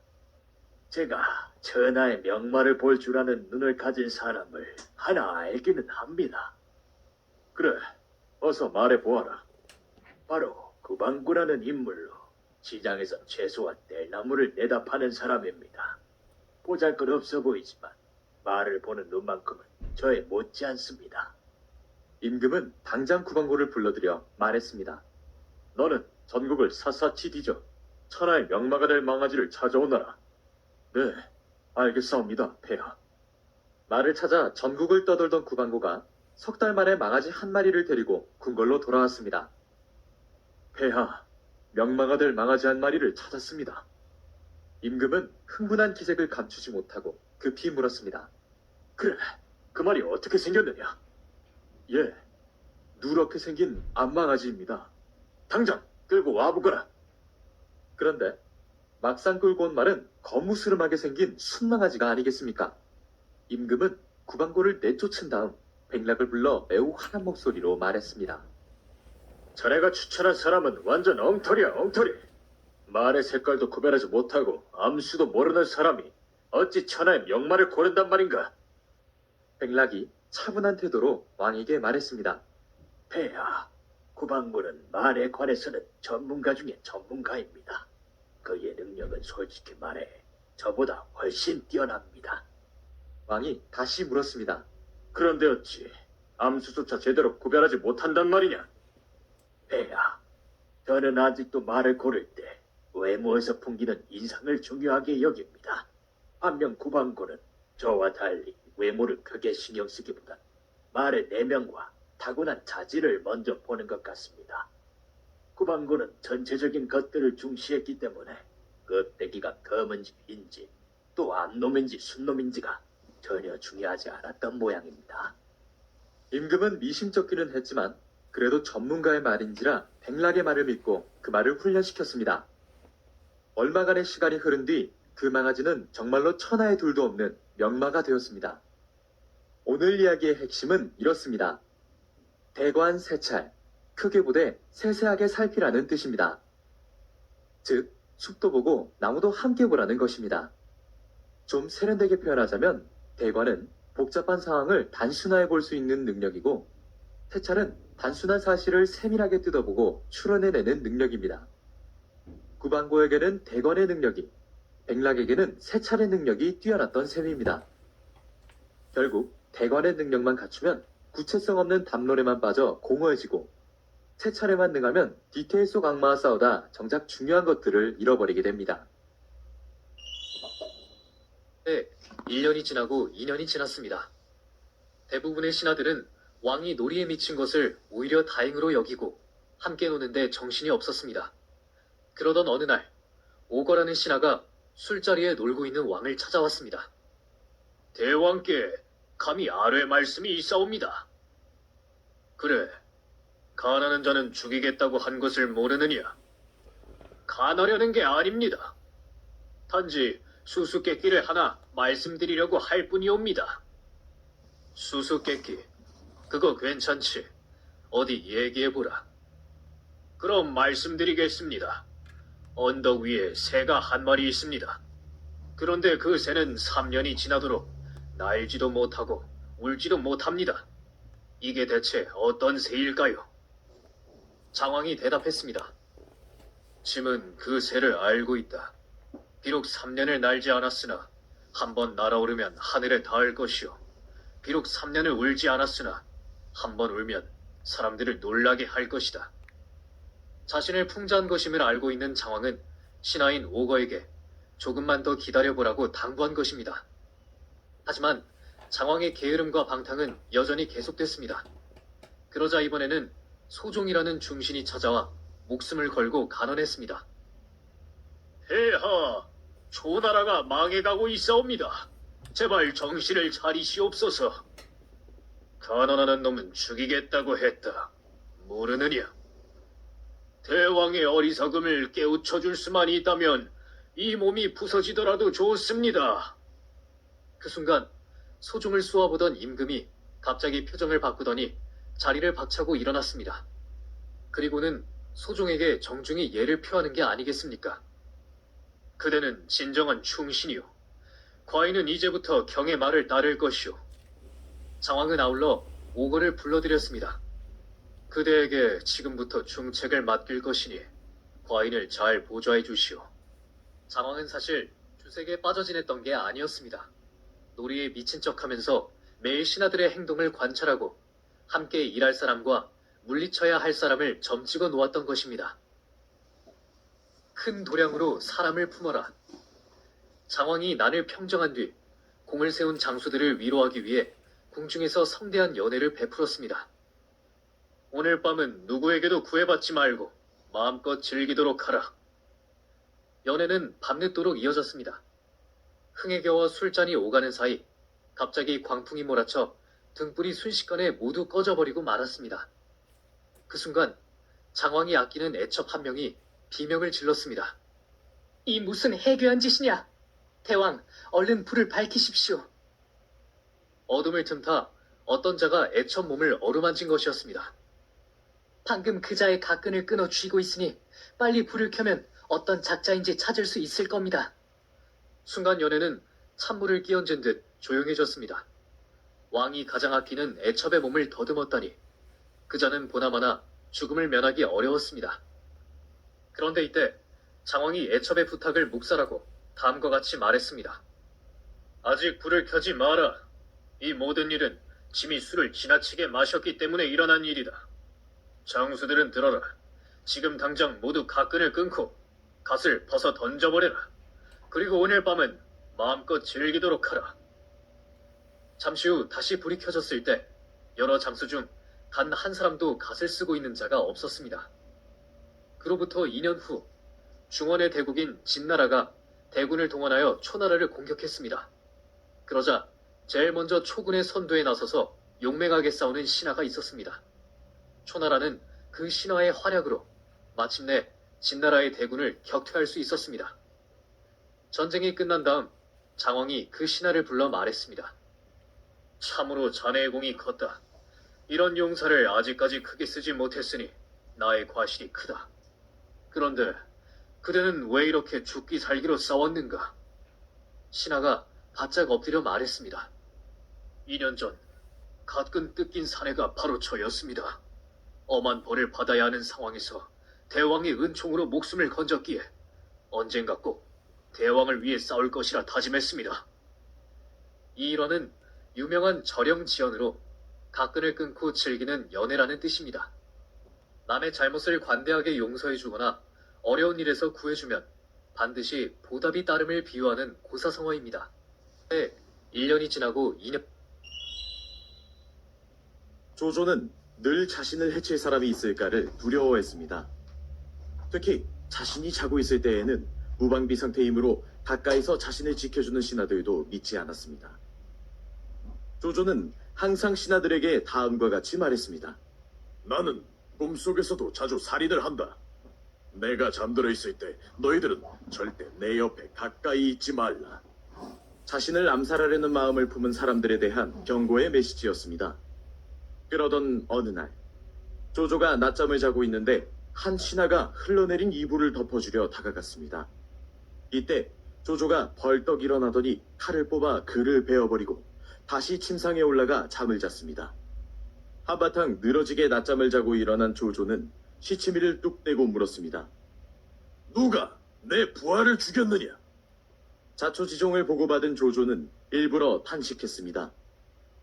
제가 전하의 명마를 볼 줄 아는 눈을 가진 사람을 하나 알기는 합니다. 그래, 어서 말해보아라. 바로 구방구라는 인물로 시장에서 채소와 뗄나무를 내다 파는 사람입니다. 보잘것없어 보이지만 말을 보는 눈만큼은 저에 못지 않습니다. 임금은 당장 구방고를 불러들여 말했습니다. 너는 전국을 샅샅이 뒤져 천하의 명마가 될 망아지를 찾아오너라. 네, 알겠사옵니다, 폐하. 말을 찾아 전국을 떠돌던 구방고가 석 달 만에 망아지 한 마리를 데리고 궁궐로 돌아왔습니다. 폐하, 명마가 될 망아지 한 마리를 찾았습니다. 임금은 흥분한 기색을 감추지 못하고 급히 물었습니다. 그래, 그 말이 어떻게 생겼느냐? 예, 누렇게 생긴 암망아지입니다. 당장 끌고 와보거라. 그런데 막상 끌고 온 말은 거무스름하게 생긴 순망아지가 아니겠습니까? 임금은 구방고를 내쫓은 다음 백락을 불러 매우 환한 목소리로 말했습니다. 자네가 추천한 사람은 완전 엉터리야, 엉터리. 말의 색깔도 구별하지 못하고 암수도 모르는 사람이 어찌 천하의 명마를 고른단 말인가? 백락이 차분한 태도로 왕에게 말했습니다. 폐하, 구방구는 말에 관해서는 전문가 중에 전문가입니다. 그의 능력은 솔직히 말해 저보다 훨씬 뛰어납니다. 왕이 다시 물었습니다. 그런데 어찌 암수조차 제대로 구별하지 못한단 말이냐? 폐하, 저는 아직도 말을 고를 때 외모에서 풍기는 인상을 중요하게 여깁니다. 반면 구방구는 저와 달리 외모를 크게 신경 쓰기보다 말의 내면과 타고난 자질을 먼저 보는 것 같습니다. 구방구는 전체적인 것들을 중시했기 때문에 껍데기가 검은지 흰지 또 암놈인지 순놈인지가 전혀 중요하지 않았던 모양입니다. 임금은 미심쩍기는 했지만 그래도 전문가의 말인지라 백락의 말을 믿고 그 말을 훈련시켰습니다. 얼마간의 시간이 흐른 뒤 그 망아지는 정말로 천하의 둘도 없는 명마가 되었습니다. 오늘 이야기의 핵심은 이렇습니다. 대관 세찰, 크게 보되 세세하게 살피라는 뜻입니다. 즉, 숲도 보고 나무도 함께 보라는 것입니다. 좀 세련되게 표현하자면 대관은 복잡한 상황을 단순화해 볼 수 있는 능력이고 세찰은 단순한 사실을 세밀하게 뜯어보고 추론해내는 능력입니다. 구방고에게는 대관의 능력이, 백락에게는 세찰의 능력이 뛰어났던 셈입니다. 결국 대관의 능력만 갖추면 구체성 없는 담론에만 빠져 공허해지고 세찰에만 능하면 디테일 속 악마와 싸우다 정작 중요한 것들을 잃어버리게 됩니다. 네, 1년이 지나고 2년이 지났습니다. 대부분의 신하들은 왕이 놀이에 미친 것을 오히려 다행으로 여기고 함께 노는데 정신이 없었습니다. 그러던 어느 날 오거라는 신하가 술자리에 놀고 있는 왕을 찾아왔습니다. 대왕께 감히 아뢰 말씀이 있사옵니다. 그래, 간하는 자는 죽이겠다고 한 것을 모르느냐? 간하려는 게 아닙니다. 단지 수수께끼를 하나 말씀드리려고 할 뿐이옵니다. 수수께끼, 그거 괜찮지. 어디 얘기해보라. 그럼 말씀드리겠습니다. 언덕 위에 새가 한 마리 있습니다. 그런데 그 새는 3년이 지나도록 날지도 못하고 울지도 못합니다. 이게 대체 어떤 새일까요? 장왕이 대답했습니다. 짐은 그 새를 알고 있다. 비록 3년을 날지 않았으나 한번 날아오르면 하늘에 닿을 것이요. 비록 3년을 울지 않았으나 한번 울면 사람들을 놀라게 할 것이다. 자신을 풍자한 것임을 알고 있는 장왕은 신하인 오거에게 조금만 더 기다려보라고 당부한 것입니다. 하지만 장왕의 게으름과 방탕은 여전히 계속됐습니다. 그러자 이번에는 소종이라는 중신이 찾아와 목숨을 걸고 간언했습니다. 폐하, 초나라가 망해가고 있사옵니다. 제발 정신을 차리시옵소서. 간언하는 놈은 죽이겠다고 했다. 모르느냐? 대왕의 어리석음을 깨우쳐줄 수만 있다면 이 몸이 부서지더라도 좋습니다. 그 순간 소종을 쏘아보던 임금이 갑자기 표정을 바꾸더니 자리를 박차고 일어났습니다. 그리고는 소종에게 정중히 예를 표하는 게 아니겠습니까? 그대는 진정한 충신이요. 과인은 이제부터 경의 말을 따를 것이오. 장왕은 아울러 오거를 불러들였습니다. 그대에게 지금부터 중책을 맡길 것이니 과인을 잘 보좌해 주시오. 장왕은 사실 주색에 빠져 지냈던 게 아니었습니다. 놀이에 미친 척하면서 매일 신하들의 행동을 관찰하고 함께 일할 사람과 물리쳐야 할 사람을 점찍어 놓았던 것입니다. 큰 도량으로 사람을 품어라. 장왕이 난을 평정한 뒤 공을 세운 장수들을 위로하기 위해 궁중에서 성대한 연회를 베풀었습니다. 오늘 밤은 누구에게도 구애받지 말고 마음껏 즐기도록 하라. 연회는 밤늦도록 이어졌습니다. 흥에 겨워 술잔이 오가는 사이 갑자기 광풍이 몰아쳐 등불이 순식간에 모두 꺼져버리고 말았습니다. 그 순간 장왕이 아끼는 애첩 한 명이 비명을 질렀습니다. 이 무슨 해괴한 짓이냐? 대왕, 얼른 불을 밝히십시오. 어둠을 틈타 어떤 자가 애첩 몸을 어루만진 것이었습니다. 방금 그자의 가끈을 끊어 쥐고 있으니 빨리 불을 켜면 어떤 작자인지 찾을 수 있을 겁니다. 순간 연애는 찬물을 끼얹은 듯 조용해졌습니다. 왕이 가장 아끼는 애첩의 몸을 더듬었다니 그자는 보나마나 죽음을 면하기 어려웠습니다. 그런데 이때 장왕이 애첩의 부탁을 묵살하고 다음과 같이 말했습니다. 아직 불을 켜지 마라. 이 모든 일은 짐이 술을 지나치게 마셨기 때문에 일어난 일이다. 장수들은 들어라. 지금 당장 모두 가끈을 끊고 갓을 벗어 던져버려라. 그리고 오늘 밤은 마음껏 즐기도록 하라. 잠시 후 다시 불이 켜졌을 때 여러 장수 중 단 한 사람도 갓을 쓰고 있는 자가 없었습니다. 그로부터 2년 후 중원의 대국인 진나라가 대군을 동원하여 초나라를 공격했습니다. 그러자 제일 먼저 초군의 선두에 나서서 용맹하게 싸우는 신하가 있었습니다. 초나라는 그 신하의 활약으로 마침내 진나라의 대군을 격퇴할 수 있었습니다. 전쟁이 끝난 다음 장왕이 그 신하를 불러 말했습니다. 참으로 자네의 공이 컸다. 이런 용사를 아직까지 크게 쓰지 못했으니 나의 과실이 크다. 그런데 그대는 왜 이렇게 죽기 살기로 싸웠는가? 신하가 바짝 엎드려 말했습니다. 2년 전 가끔 뜯긴 사내가 바로 저였습니다. 엄한 벌을 받아야 하는 상황에서 대왕의 은총으로 목숨을 건졌기에 언젠가 꼭 대왕을 위해 싸울 것이라 다짐했습니다. 이 일화는 유명한 절영지언으로 가끈을 끊고 즐기는 연애라는 뜻입니다. 남의 잘못을 관대하게 용서해주거나 어려운 일에서 구해주면 반드시 보답이 따름을 비유하는 고사성어입니다. 1년이 지나고 2년 조조는 늘 자신을 해칠 사람이 있을까를 두려워했습니다. 특히 자신이 자고 있을 때에는 무방비 상태이므로 가까이서 자신을 지켜주는 신하들도 믿지 않았습니다. 조조는 항상 신하들에게 다음과 같이 말했습니다. 나는 꿈속에서도 자주 살인을 한다. 내가 잠들어 있을 때 너희들은 절대 내 옆에 가까이 있지 말라. 자신을 암살하려는 마음을 품은 사람들에 대한 경고의 메시지였습니다. 그러던 어느 날, 조조가 낮잠을 자고 있는데 한 신하가 흘러내린 이불을 덮어주려 다가갔습니다. 이때 조조가 벌떡 일어나더니 칼을 뽑아 그를 베어버리고 다시 침상에 올라가 잠을 잤습니다. 한바탕 늘어지게 낮잠을 자고 일어난 조조는 시치미를 뚝 떼고 물었습니다. 누가 내 부하를 죽였느냐? 자초지종을 보고받은 조조는 일부러 탄식했습니다.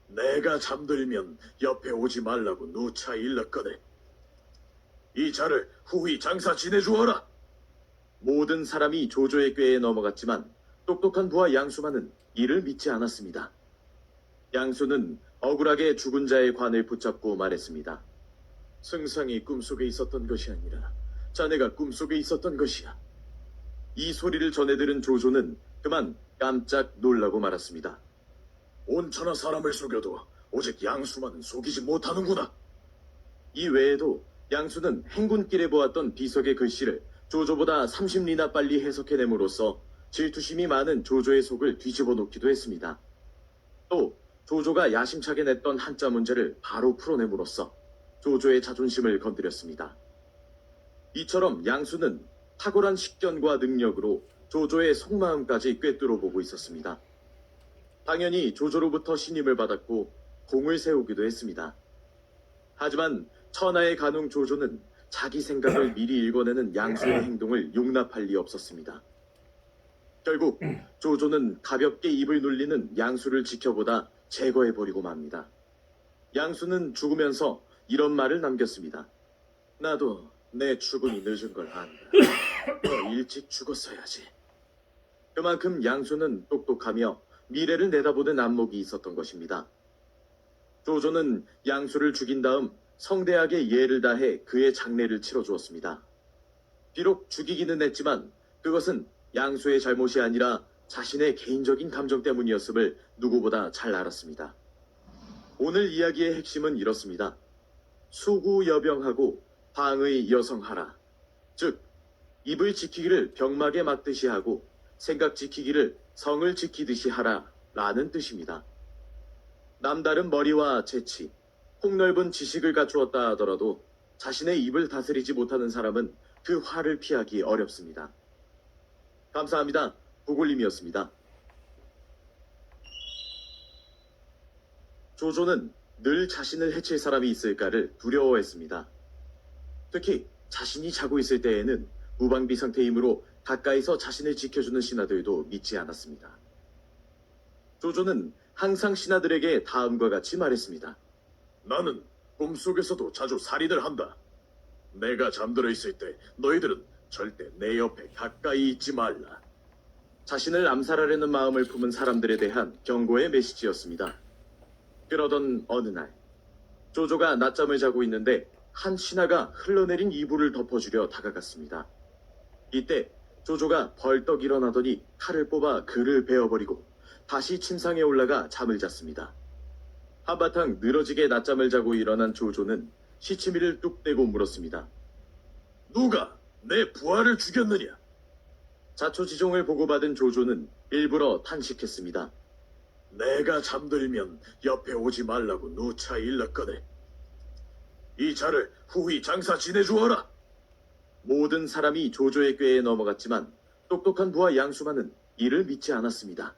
내가 잠들면 옆에 오지 말라고 누차 일렀거든. 이 자를 후히 장사 지내주어라. 모든 사람이 조조의 꾀에 넘어갔지만 똑똑한 부하 양수만은 이를 믿지 않았습니다. 양수는 억울하게 죽은 자의 관을 붙잡고 말했습니다. 승상이 꿈속에 있었던 것이 아니라 자네가 꿈속에 있었던 것이야. 이 소리를 전해 들은 조조는 그만 깜짝 놀라고 말았습니다. 온천하 사람을 속여도 오직 양수만은 속이지 못하는구나. 이 외에도 양수는 행군길에 보았던 비석의 글씨를 조조보다 30리나 빨리 해석해냄으로써 질투심이 많은 조조의 속을 뒤집어 놓기도 했습니다. 또 조조가 야심차게 냈던 한자 문제를 바로 풀어냄으로써 조조의 자존심을 건드렸습니다. 이처럼 양수는 탁월한 식견과 능력으로 조조의 속마음까지 꿰뚫어 보고 있었습니다. 당연히 조조로부터 신임을 받았고 공을 세우기도 했습니다. 하지만 천하의 간웅 조조는 자기 생각을 미리 읽어내는 양수의 행동을 용납할 리 없었습니다. 결국 조조는 가볍게 입을 눌리는 양수를 지켜보다 제거해버리고 맙니다. 양수는 죽으면서 이런 말을 남겼습니다. 나도 내 죽음이 늦은 걸 안다. 더 일찍 죽었어야지. 그만큼 양수는 똑똑하며 미래를 내다보는 안목이 있었던 것입니다. 조조는 양수를 죽인 다음 성대하게 예를 다해 그의 장례를 치러주었습니다. 비록 죽이기는 했지만 그것은 양수의 잘못이 아니라 자신의 개인적인 감정 때문이었음을 누구보다 잘 알았습니다. 오늘 이야기의 핵심은 이렇습니다. 수구여병하고 방의 여성하라. 즉, 입을 지키기를 병막에 맞듯이 하고 생각 지키기를 성을 지키듯이 하라 라는 뜻입니다. 남다른 머리와 재치, 폭넓은 지식을 갖추었다 하더라도 자신의 입을 다스리지 못하는 사람은 그 화를 피하기 어렵습니다. 감사합니다. 구글님이었습니다. 조조는 늘 자신을 해칠 사람이 있을까를 두려워했습니다. 특히 자신이 자고 있을 때에는 무방비 상태이므로 가까이서 자신을 지켜주는 신하들도 믿지 않았습니다. 조조는 항상 신하들에게 다음과 같이 말했습니다. 나는 꿈속에서도 자주 살인을 한다. 내가 잠들어 있을 때 너희들은 절대 내 옆에 가까이 있지 말라. 자신을 암살하려는 마음을 품은 사람들에 대한 경고의 메시지였습니다. 그러던 어느 날, 조조가 낮잠을 자고 있는데 한 신하가 흘러내린 이불을 덮어주려 다가갔습니다. 이때 조조가 벌떡 일어나더니 칼을 뽑아 그를 베어버리고 다시 침상에 올라가 잠을 잤습니다. 한바탕 늘어지게 낮잠을 자고 일어난 조조는 시치미를 뚝 떼고 물었습니다. 누가 내 부하를 죽였느냐? 자초지종을 보고받은 조조는 일부러 탄식했습니다. 내가 잠들면 옆에 오지 말라고 누차 일렀거든. 이 자를 후히 장사 지내주어라. 모든 사람이 조조의 꾀에 넘어갔지만 똑똑한 부하 양수만은 이를 믿지 않았습니다.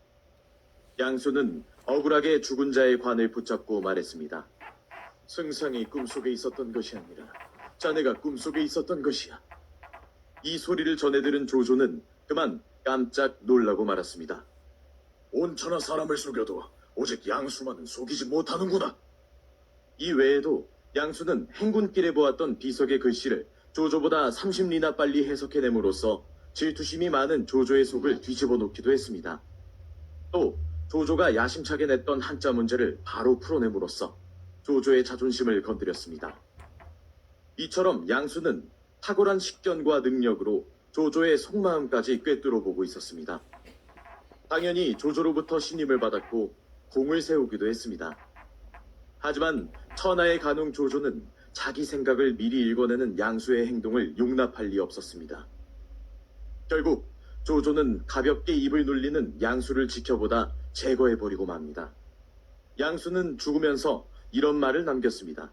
양수는 억울하게 죽은 자의 관을 붙잡고 말했습니다. 승상이 꿈속에 있었던 것이 아니라 자네가 꿈속에 있었던 것이야. 이 소리를 전해 들은 조조는 그만 깜짝 놀라고 말았습니다. 온천하 사람을 속여도 오직 양수만은 속이지 못하는구나. 이 외에도 양수는 행군길에 보았던 비석의 글씨를 조조보다 30리나 빨리 해석해냄으로써 질투심이 많은 조조의 속을 뒤집어 놓기도 했습니다. 또 조조가 야심차게 냈던 한자 문제를 바로 풀어냄으로써 조조의 자존심을 건드렸습니다. 이처럼 양수는 탁월한 식견과 능력으로 조조의 속마음까지 꿰뚫어 보고 있었습니다. 당연히 조조로부터 신임을 받았고 공을 세우기도 했습니다. 하지만 천하의 간웅 조조는 자기 생각을 미리 읽어내는 양수의 행동을 용납할 리 없었습니다. 결국 조조는 가볍게 입을 놀리는 양수를 지켜보다 제거해버리고 맙니다. 양수는 죽으면서 이런 말을 남겼습니다.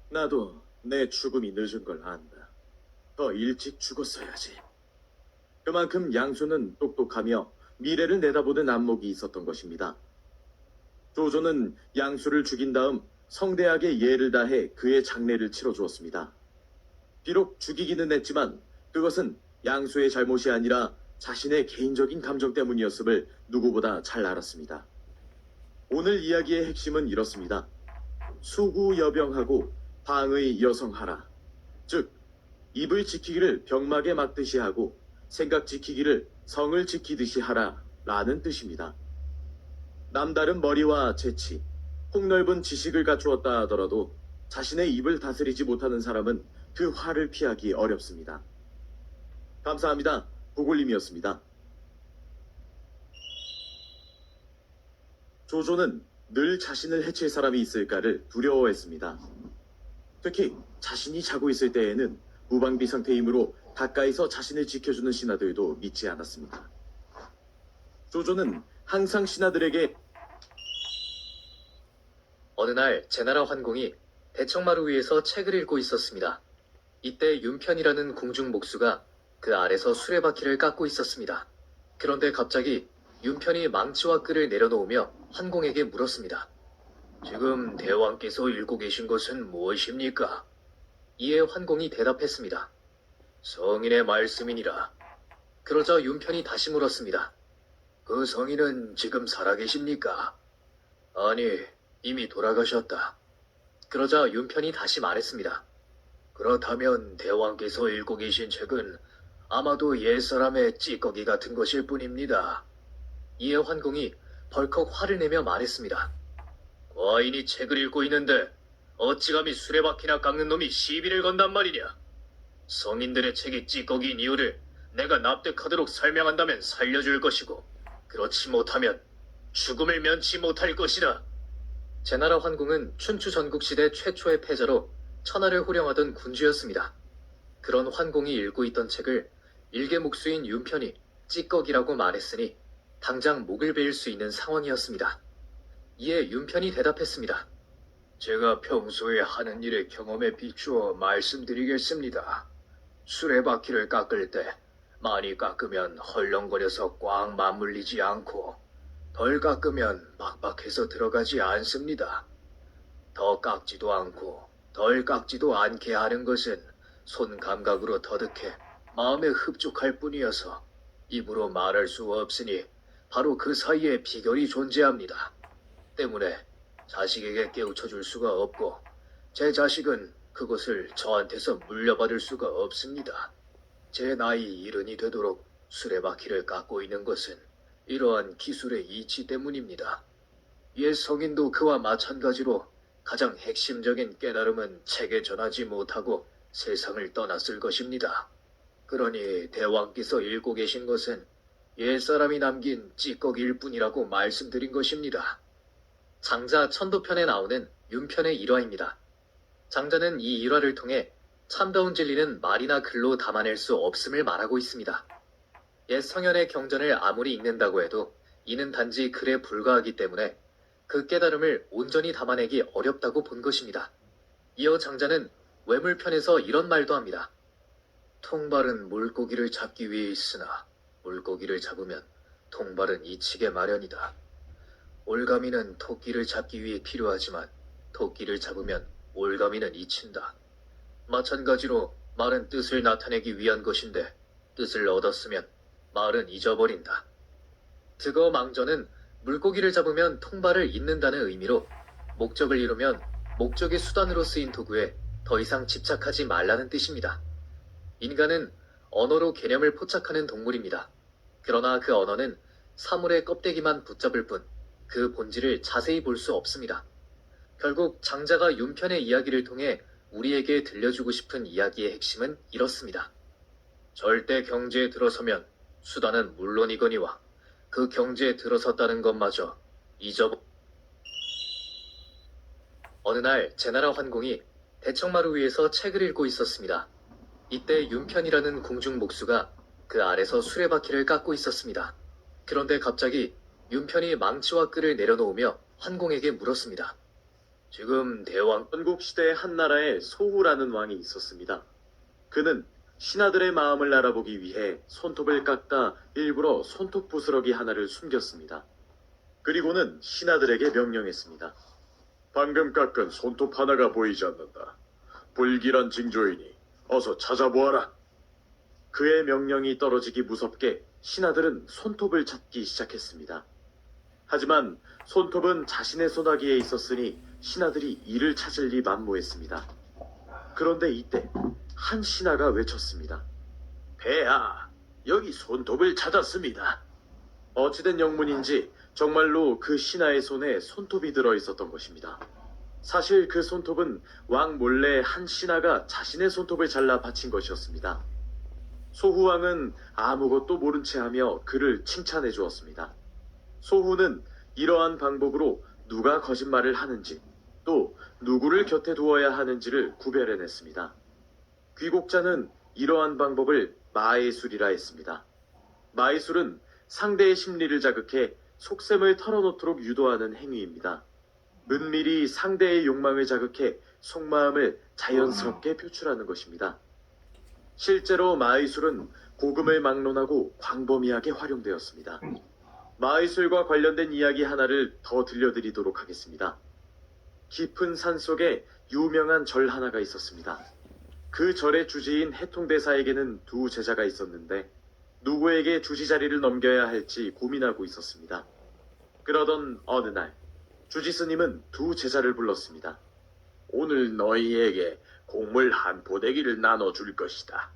나도 내 죽음이 늦은 걸 안다. 더 일찍 죽었어야지. 그만큼 양수는 똑똑하며 미래를 내다보는 안목이 있었던 것입니다. 조조는 양수를 죽인 다음 성대하게 예를 다해 그의 장례를 치러주었습니다. 비록 죽이기는 했지만 그것은 양수의 잘못이 아니라 자신의 개인적인 감정 때문이었음을 누구보다 잘 알았습니다. 오늘 이야기의 핵심은 이렇습니다. 수구여병하고 방의 여성하라. 즉, 입을 지키기를 병막에 막듯이 하고 생각 지키기를 성을 지키듯이 하라 라는 뜻입니다. 남다른 머리와 재치, 폭넓은 지식을 갖추었다 하더라도 자신의 입을 다스리지 못하는 사람은 그 화를 피하기 어렵습니다. 감사합니다. 보골님이었습니다. 조조는 늘 자신을 해칠 사람이 있을까를 두려워했습니다. 특히 자신이 자고 있을 때에는 무방비 상태이므로 가까이서 자신을 지켜주는 신하들도 믿지 않았습니다. 조조는 항상 신하들에게 어느 날 제나라 환공이 대청마루 위에서 책을 읽고 있었습니다. 이때 윤편이라는 궁중 목수가 그 아래서 수레바퀴를 깎고 있었습니다. 그런데 갑자기 윤편이 망치와 끌을 내려놓으며 환공에게 물었습니다. 지금 대왕께서 읽고 계신 것은 무엇입니까? 이에 환공이 대답했습니다. 성인의 말씀이니라. 그러자 윤편이 다시 물었습니다. 그 성인은 지금 살아계십니까? 아니, 이미 돌아가셨다. 그러자 윤편이 다시 말했습니다. 그렇다면 대왕께서 읽고 계신 책은 아마도 옛사람의 찌꺼기 같은 것일 뿐입니다. 이에 환공이 벌컥 화를 내며 말했습니다. 과인이 책을 읽고 있는데 어찌 감히 수레바퀴나 깎는 놈이 시비를 건단 말이냐. 성인들의 책이 찌꺼기인 이유를 내가 납득하도록 설명한다면 살려줄 것이고 그렇지 못하면 죽음을 면치 못할 것이다. 제나라 환궁은 춘추 전국시대 최초의 패자로 천하를 호령하던 군주였습니다. 그런 환공이 읽고 있던 책을 일개 목수인 윤편이 찌꺼기라고 말했으니 당장 목을 베일 수 있는 상황이었습니다. 이에 윤편이 대답했습니다. 제가 평소에 하는 일의 경험에 비추어 말씀드리겠습니다. 수레바퀴를 깎을 때 많이 깎으면 헐렁거려서 꽉 맞물리지 않고 덜 깎으면 막박해서 들어가지 않습니다. 더 깎지도 않고 덜 깎지도 않게 하는 것은 손 감각으로 터득해 마음에 흡족할 뿐이어서 입으로 말할 수 없으니 바로 그 사이에 비결이 존재합니다. 때문에 자식에게 깨우쳐줄 수가 없고 제 자식은 그것을 저한테서 물려받을 수가 없습니다. 제 나이 70이 되도록 수레바퀴를 깎고 있는 것은 이러한 기술의 이치 때문입니다. 옛 성인도 그와 마찬가지로 가장 핵심적인 깨달음은 책에 전하지 못하고 세상을 떠났을 것입니다. 그러니 대왕께서 읽고 계신 것은 옛사람이 남긴 찌꺼기일 뿐이라고 말씀드린 것입니다. 장자 천도편에 나오는 윤편의 일화입니다. 장자는 이 일화를 통해 참다운 진리는 말이나 글로 담아낼 수 없음을 말하고 있습니다. 옛 성현의 경전을 아무리 읽는다고 해도 이는 단지 글에 불과하기 때문에 그 깨달음을 온전히 담아내기 어렵다고 본 것입니다. 이어 장자는 외물편에서 이런 말도 합니다. 통발은 물고기를 잡기 위해 있으나 물고기를 잡으면 통발은 잊히게 마련이다. 올가미는 토끼를 잡기 위해 필요하지만 토끼를 잡으면 올가미는 잊힌다. 마찬가지로 말은 뜻을 나타내기 위한 것인데 뜻을 얻었으면 말은 잊어버린다. 득어망전은 물고기를 잡으면 통발을 잊는다는 의미로 목적을 이루면 목적의 수단으로 쓰인 도구에 더 이상 집착하지 말라는 뜻입니다. 인간은 언어로 개념을 포착하는 동물입니다. 그러나 그 언어는 사물의 껍데기만 붙잡을 뿐 그 본질을 자세히 볼 수 없습니다. 결국 장자가 윤편의 이야기를 통해 우리에게 들려주고 싶은 이야기의 핵심은 이렇습니다. 절대 경지에 들어서면 수단은 물론이거니와 그 경지에 들어섰다는 것마저 잊어버... 어느 날 제나라 환공이 대청마루 위에서 책을 읽고 있었습니다. 이때 윤편이라는 궁중 목수가 그 아래서 수레바퀴를 깎고 있었습니다. 그런데 갑자기 윤편이 망치와 끈을 내려놓으며 환공에게 물었습니다. 지금 대왕 전국 시대의 한 나라에 소후라는 왕이 있었습니다. 그는 신하들의 마음을 알아보기 위해 손톱을 깎다 일부러 손톱 부스러기 하나를 숨겼습니다. 그리고는 신하들에게 명령했습니다. 방금 깎은 손톱 하나가 보이지 않는다. 불길한 징조이니 어서 찾아보아라. 그의 명령이 떨어지기 무섭게 신하들은 손톱을 찾기 시작했습니다. 하지만 손톱은 자신의 소나기에 있었으니 신하들이 이를 찾을 리 만무했습니다. 그런데 이때 한 신하가 외쳤습니다. 폐하, 여기 손톱을 찾았습니다. 어찌된 영문인지 정말로 그 신하의 손에 손톱이 들어있었던 것입니다. 사실 그 손톱은 왕 몰래 한 신하가 자신의 손톱을 잘라 바친 것이었습니다. 소후왕은 아무것도 모른 채 하며 그를 칭찬해 주었습니다. 소후는 이러한 방법으로 누가 거짓말을 하는지 또 누구를 곁에 두어야 하는지를 구별해냈습니다. 귀국자는 이러한 방법을 마예술이라 했습니다. 마예술은 상대의 심리를 자극해 속셈을 털어놓도록 유도하는 행위입니다. 은밀히 상대의 욕망을 자극해 속마음을 자연스럽게 표출하는 것입니다. 실제로 마의술은 고금을 막론하고 광범위하게 활용되었습니다. 마의술과 관련된 이야기 하나를 더 들려드리도록 하겠습니다. 깊은 산 속에 유명한 절 하나가 있었습니다. 그 절의 주지인 해통대사에게는 두 제자가 있었는데 누구에게 주지 자리를 넘겨야 할지 고민하고 있었습니다. 그러던 어느 날 주지 스님은 두 제자를 불렀습니다. 오늘 너희에게 곡물 한 포대기를 나눠줄 것이다.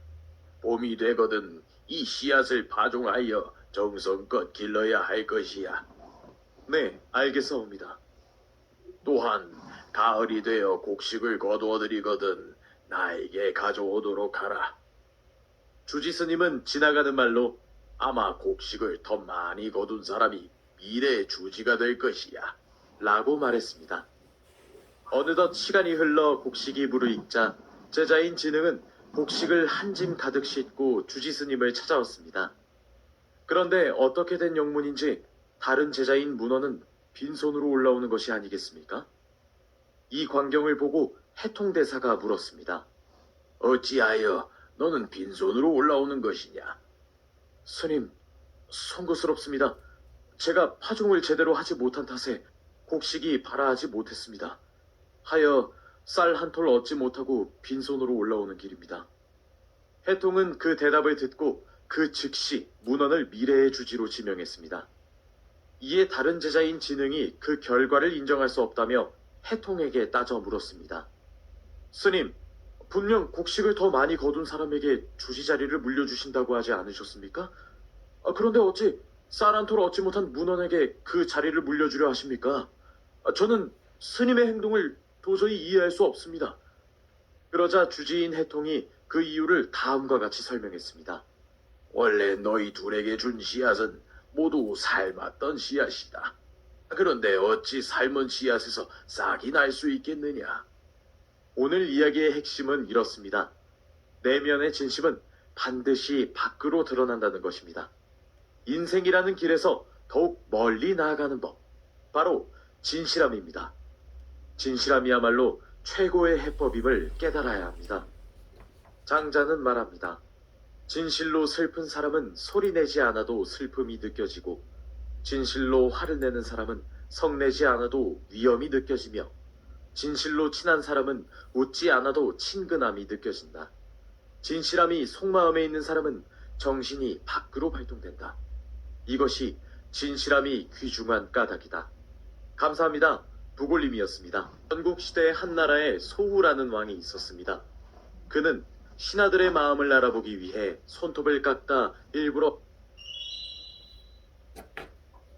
봄이 되거든 이 씨앗을 파종하여 정성껏 길러야 할 것이야. 네, 알겠사옵니다. 또한 가을이 되어 곡식을 거두어드리거든 나에게 가져오도록 하라. 주지 스님은 지나가는 말로 아마 곡식을 더 많이 거둔 사람이 미래의 주지가 될 것이야 라고 말했습니다. 어느덧 시간이 흘러 곡식이 무르익자 제자인 진흥은 곡식을 한 짐 가득 싣고 주지 스님을 찾아왔습니다. 그런데 어떻게 된 영문인지 다른 제자인 문어는 빈손으로 올라오는 것이 아니겠습니까? 이 광경을 보고 해통대사가 물었습니다. 어찌하여 너는 빈손으로 올라오는 것이냐? 스님, 송구스럽습니다. 제가 파종을 제대로 하지 못한 탓에 곡식이 발아하지 못했습니다. 하여 쌀 한 톨 얻지 못하고 빈손으로 올라오는 길입니다. 해통은 그 대답을 듣고 그 즉시 문헌을 미래의 주지로 지명했습니다. 이에 다른 제자인 진흥이 그 결과를 인정할 수 없다며 해통에게 따져 물었습니다. 스님, 분명 곡식을 더 많이 거둔 사람에게 주지 자리를 물려주신다고 하지 않으셨습니까? 그런데 어찌 쌀 한 톨 얻지 못한 문헌에게 그 자리를 물려주려 하십니까? 저는 스님의 행동을 도저히 이해할 수 없습니다. 그러자 주지인 해통이 그 이유를 다음과 같이 설명했습니다. 원래 너희 둘에게 준 씨앗은 모두 삶았던 씨앗이다. 그런데 어찌 삶은 씨앗에서 싹이 날 수 있겠느냐? 오늘 이야기의 핵심은 이렇습니다. 내면의 진심은 반드시 밖으로 드러난다는 것입니다. 인생이라는 길에서 더욱 멀리 나아가는 법, 바로 진실함입니다. 진실함이야말로 최고의 해법임을 깨달아야 합니다. 장자는 말합니다. 진실로 슬픈 사람은 소리내지 않아도 슬픔이 느껴지고 진실로 화를 내는 사람은 성내지 않아도 위험이 느껴지며 진실로 친한 사람은 웃지 않아도 친근함이 느껴진다. 진실함이 속마음에 있는 사람은 정신이 밖으로 발동된다. 이것이 진실함이 귀중한 까닭이다. 감사합니다. 부골님이었습니다. 전국시대의 한 나라에 소후라는 왕이 있었습니다. 그는 신하들의 마음을 알아보기 위해 손톱을 깎다 일부러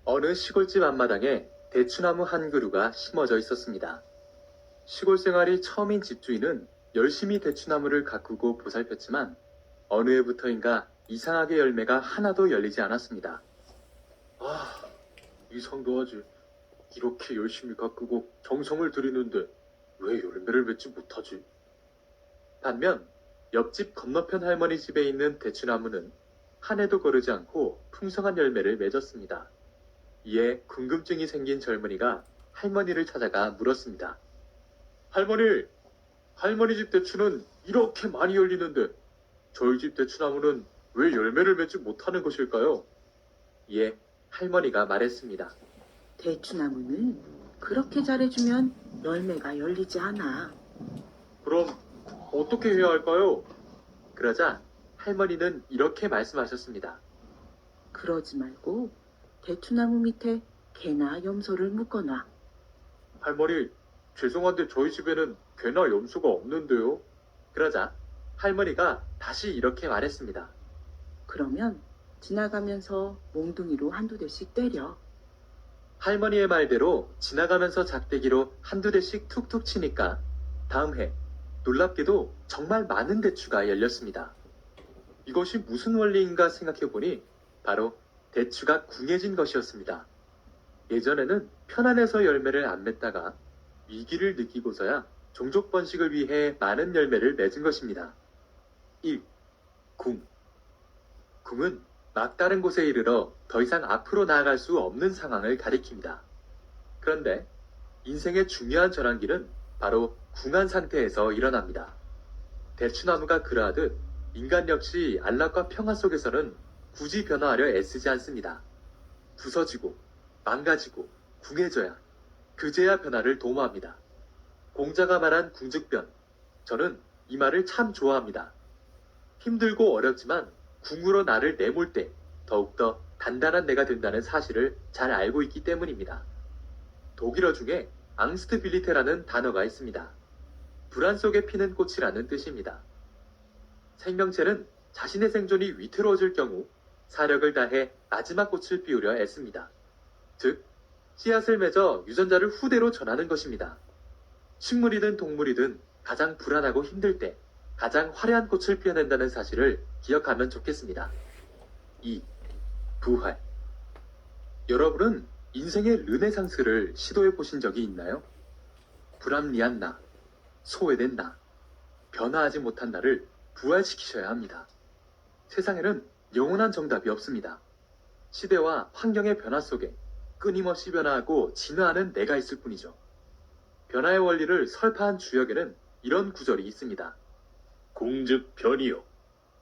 어느 시골집 앞마당에 대추나무 한 그루가 심어져 있었습니다. 시골 생활이 처음인 집주인은 열심히 대추나무를 가꾸고 보살폈지만 어느 해부터인가 이상하게 열매가 하나도 열리지 않았습니다. 아, 이상도 하지. 이렇게 열심히 가꾸고 정성을 들이는데 왜 열매를 맺지 못하지? 반면 옆집 건너편 할머니 집에 있는 대추나무는 한 해도 거르지 않고 풍성한 열매를 맺었습니다. 이에 궁금증이 생긴 젊은이가 할머니를 찾아가 물었습니다. 할머니 집 대추는 이렇게 많이 열리는데 저희 집 대추나무는 왜 열매를 맺지 못하는 것일까요? 이에 할머니가 말했습니다. 대추나무는 그렇게 잘해주면 열매가 열리지 않아. 그럼 어떻게 해야 할까요? 그러자 할머니는 이렇게 말씀하셨습니다. 그러지 말고 대추나무 밑에 개나 염소를 묶어놔. 할머니, 죄송한데 저희 집에는 개나 염소가 없는데요. 그러자 할머니가 다시 이렇게 말했습니다. 그러면 지나가면서 몽둥이로 한두 대씩 때려. 할머니의 말대로 지나가면서 작대기로 한두 대씩 툭툭 치니까 다음 해 놀랍게도 정말 많은 대추가 열렸습니다. 이것이 무슨 원리인가 생각해보니 바로 대추가 궁해진 것이었습니다. 예전에는 편안해서 열매를 안 맺다가 위기를 느끼고서야 종족 번식을 위해 많은 열매를 맺은 것입니다. 1. 궁. 궁은 막다른 곳에 이르러 더 이상 앞으로 나아갈 수 없는 상황을 가리킵니다. 그런데 인생의 중요한 전환기는 바로 궁한 상태에서 일어납니다. 대추나무가 그러하듯 인간 역시 안락과 평화 속에서는 굳이 변화하려 애쓰지 않습니다. 부서지고 망가지고 궁해져야 그제야 변화를 도모합니다. 공자가 말한 궁즉변, 저는 이 말을 참 좋아합니다. 힘들고 어렵지만 궁으로 나를 내몰 때 더욱더 단단한 내가 된다는 사실을 잘 알고 있기 때문입니다. 독일어 중에 앙스트빌리테라는 단어가 있습니다. 불안 속에 피는 꽃이라는 뜻입니다. 생명체는 자신의 생존이 위태로워질 경우 사력을 다해 마지막 꽃을 피우려 애씁니다. 즉, 씨앗을 맺어 유전자를 후대로 전하는 것입니다. 식물이든 동물이든 가장 불안하고 힘들 때 가장 화려한 꽃을 피워낸다는 사실을 기억하면 좋겠습니다. 2. 부활. 여러분은 인생의 르네상스를 시도해 보신 적이 있나요? 불합리한 나, 소외된 나, 변화하지 못한 나를 부활시키셔야 합니다. 세상에는 영원한 정답이 없습니다. 시대와 환경의 변화 속에 끊임없이 변화하고 진화하는 내가 있을 뿐이죠. 변화의 원리를 설파한 주역에는 이런 구절이 있습니다. 궁즉 변이요,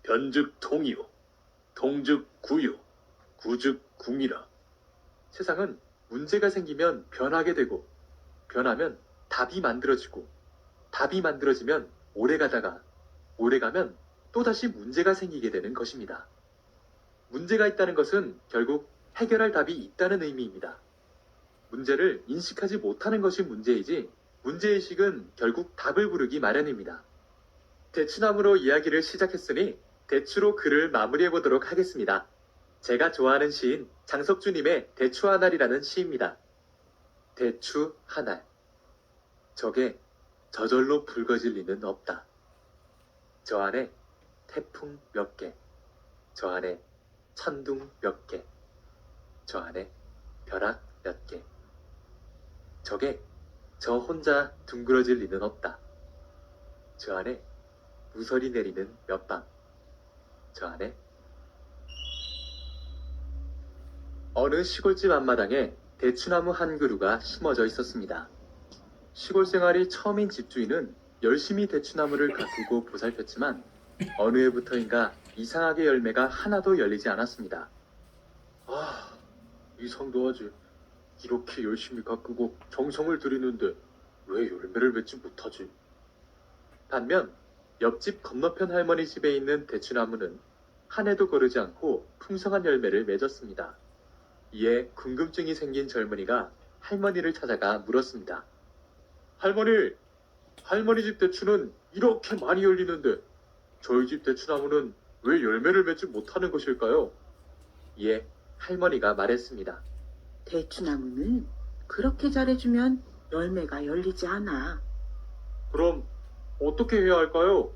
변즉 통이요, 통즉 구요, 구즉 궁이라. 세상은 문제가 생기면 변하게 되고, 변하면 답이 만들어지고, 답이 만들어지면 오래 가다가, 오래 가면 또다시 문제가 생기게 되는 것입니다. 문제가 있다는 것은 결국 해결할 답이 있다는 의미입니다. 문제를 인식하지 못하는 것이 문제이지, 문제의식은 결국 답을 부르기 마련입니다. 대추나무로 이야기를 시작했으니 대추로 글을 마무리해보도록 하겠습니다. 제가 좋아하는 시인 장석주님의 대추 하날이라는 시입니다. 대추 하날. 저게 저절로 붉어질 리는 없다. 저 안에 태풍 몇 개, 저 안에 천둥 몇 개, 저 안에 벼락 몇 개. 저게 저 혼자 둥그러질 리는 없다. 저 안에 무설이 내리는 몇 밤, 저 안에 어느 시골집 앞마당에 대추나무 한 그루가 심어져 있었습니다. 시골 생활이 처음인 집주인은 열심히 대추나무를 가꾸고 보살폈지만 어느 해부터인가 이상하게 열매가 하나도 열리지 않았습니다. 아, 이상도 하지. 이렇게 열심히 가꾸고 정성을 들이는데 왜 열매를 맺지 못하지? 반면 옆집 건너편 할머니 집에 있는 대추나무는 한 해도 거르지 않고 풍성한 열매를 맺었습니다. 이에 궁금증이 생긴 젊은이가 할머니를 찾아가 물었습니다. 할머니 집 대추는 이렇게 많이 열리는데 저희 집 대추나무는 왜 열매를 맺지 못하는 것일까요? 이에 할머니가 말했습니다. 대추나무는 그렇게 잘해주면 열매가 열리지 않아. 그럼 어떻게 해야 할까요?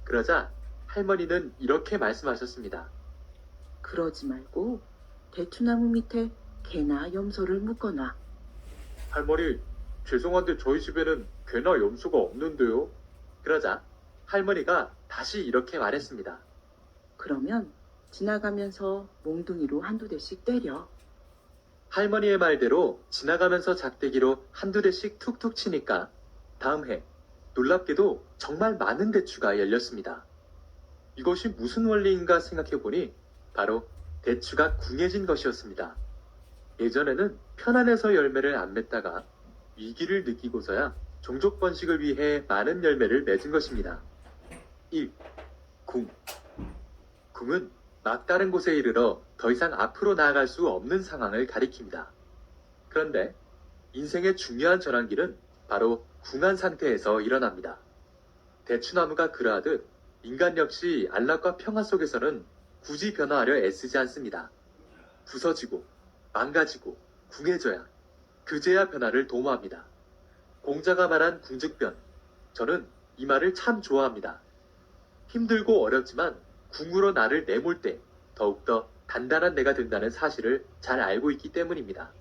그러자 할머니는 이렇게 말씀하셨습니다. 그러지 말고 대추나무 밑에 개나 염소를 묶어놔. 할머니, 죄송한데 저희 집에는 개나 염소가 없는데요. 그러자 할머니가 다시 이렇게 말했습니다. 그러면 지나가면서 몽둥이로 한두 대씩 때려. 할머니의 말대로 지나가면서 작대기로 한두 대씩 툭툭 치니까 다음 해 놀랍게도 정말 많은 대추가 열렸습니다. 이것이 무슨 원리인가 생각해보니 바로 대추가 궁해진 것이었습니다. 예전에는 편안해서 열매를 안 맺다가 위기를 느끼고서야 종족 번식을 위해 많은 열매를 맺은 것입니다. 1. 궁. 궁은 막다른 곳에 이르러 더 이상 앞으로 나아갈 수 없는 상황을 가리킵니다. 그런데 인생의 중요한 전환기는 바로 궁한 상태에서 일어납니다. 대추나무가 그러하듯 인간 역시 안락과 평화 속에서는 굳이 변화하려 애쓰지 않습니다. 부서지고 망가지고 궁해져야 그제야 변화를 도모합니다. 공자가 말한 궁즉변, 저는 이 말을 참 좋아합니다. 힘들고 어렵지만 궁으로 나를 내몰 때 더욱더 단단한 내가 된다는 사실을 잘 알고 있기 때문입니다.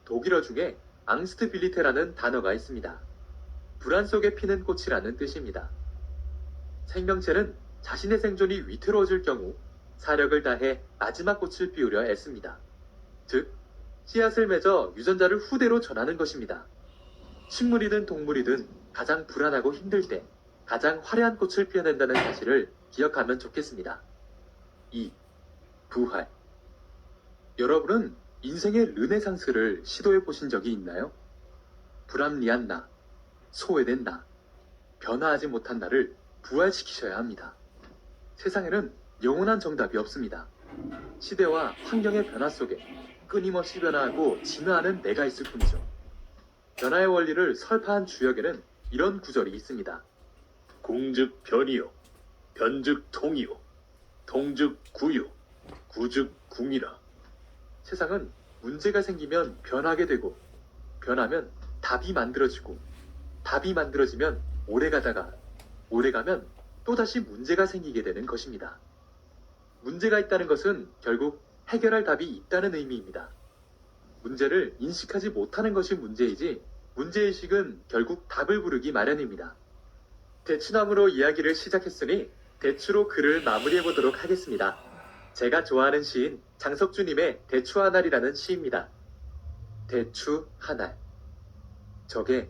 독일어 중에 앙스트빌리테라는 단어가 있습니다. 불안 속에 피는 꽃이라는 뜻입니다. 생명체는 자신의 생존이 위태로워질 경우 사력을 다해 마지막 꽃을 피우려 애씁니다. 즉, 씨앗을 맺어 유전자를 후대로 전하는 것입니다. 식물이든 동물이든 가장 불안하고 힘들 때 가장 화려한 꽃을 피워낸다는 사실을 기억하면 좋겠습니다. 2. 부활. 여러분은 인생의 르네상스를 시도해 보신 적이 있나요? 불합리한 나, 소외된 나, 변화하지 못한 나를 부활시키셔야 합니다. 세상에는 영원한 정답이 없습니다. 시대와 환경의 변화 속에 끊임없이 변화하고 진화하는 내가 있을 뿐이죠. 변화의 원리를 설파한 주역에는 이런 구절이 있습니다. 궁즉 변이요, 변즉 통이요, 통즉 구요, 구즉 궁이라. 세상은 문제가 생기면 변하게 되고, 변하면 답이 만들어지고, 답이 만들어지면 오래 가다가, 오래 가면 또다시 문제가 생기게 되는 것입니다. 문제가 있다는 것은 결국 해결할 답이 있다는 의미입니다. 문제를 인식하지 못하는 것이 문제이지, 문제의식은 결국 답을 부르기 마련입니다. 대추나무로 이야기를 시작했으니 대추로 글을 마무리해보도록 하겠습니다. 제가 좋아하는 시인 장석주님의 대추 하날이라는 시입니다. 대추 하날. 저게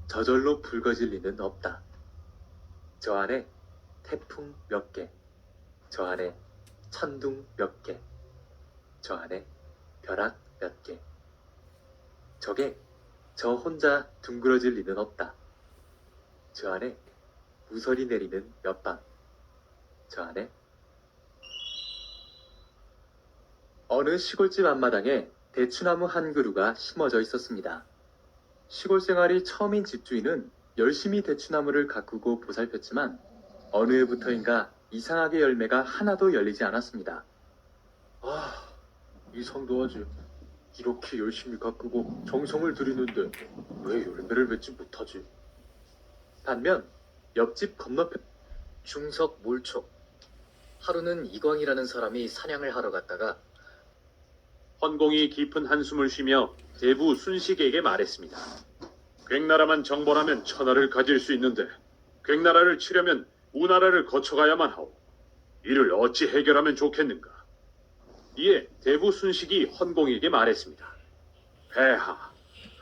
저절로 붉어질 리는 없다. 저 안에 태풍 몇 개, 저 안에 천둥 몇 개, 저 안에 벼락 몇 개. 저게 저 혼자 둥그러질 리는 없다. 저 안에 무설이 내리는 몇 밤, 저 안에 어느 시골집 앞마당에 대추나무 한 그루가 심어져 있었습니다. 시골 생활이 처음인 집주인은 열심히 대추나무를 가꾸고 보살폈지만 어느 해부터인가 이상하게 열매가 하나도 열리지 않았습니다. 이상도 하지. 이렇게 열심히 가꾸고 정성을 들이는데 왜 열매를 맺지 못하지? 반면 옆집 건너편 중석 몰초. 하루는 이광이라는 사람이 사냥을 하러 갔다가 헌공이 깊은 한숨을 쉬며 대부 순식에게 말했습니다. 괭나라만 정벌하면 천하를 가질 수 있는데 괭나라를 치려면 우나라를 거쳐가야만 하오. 이를 어찌 해결하면 좋겠는가? 이에 대부 순식이 헌공에게 말했습니다. 폐하,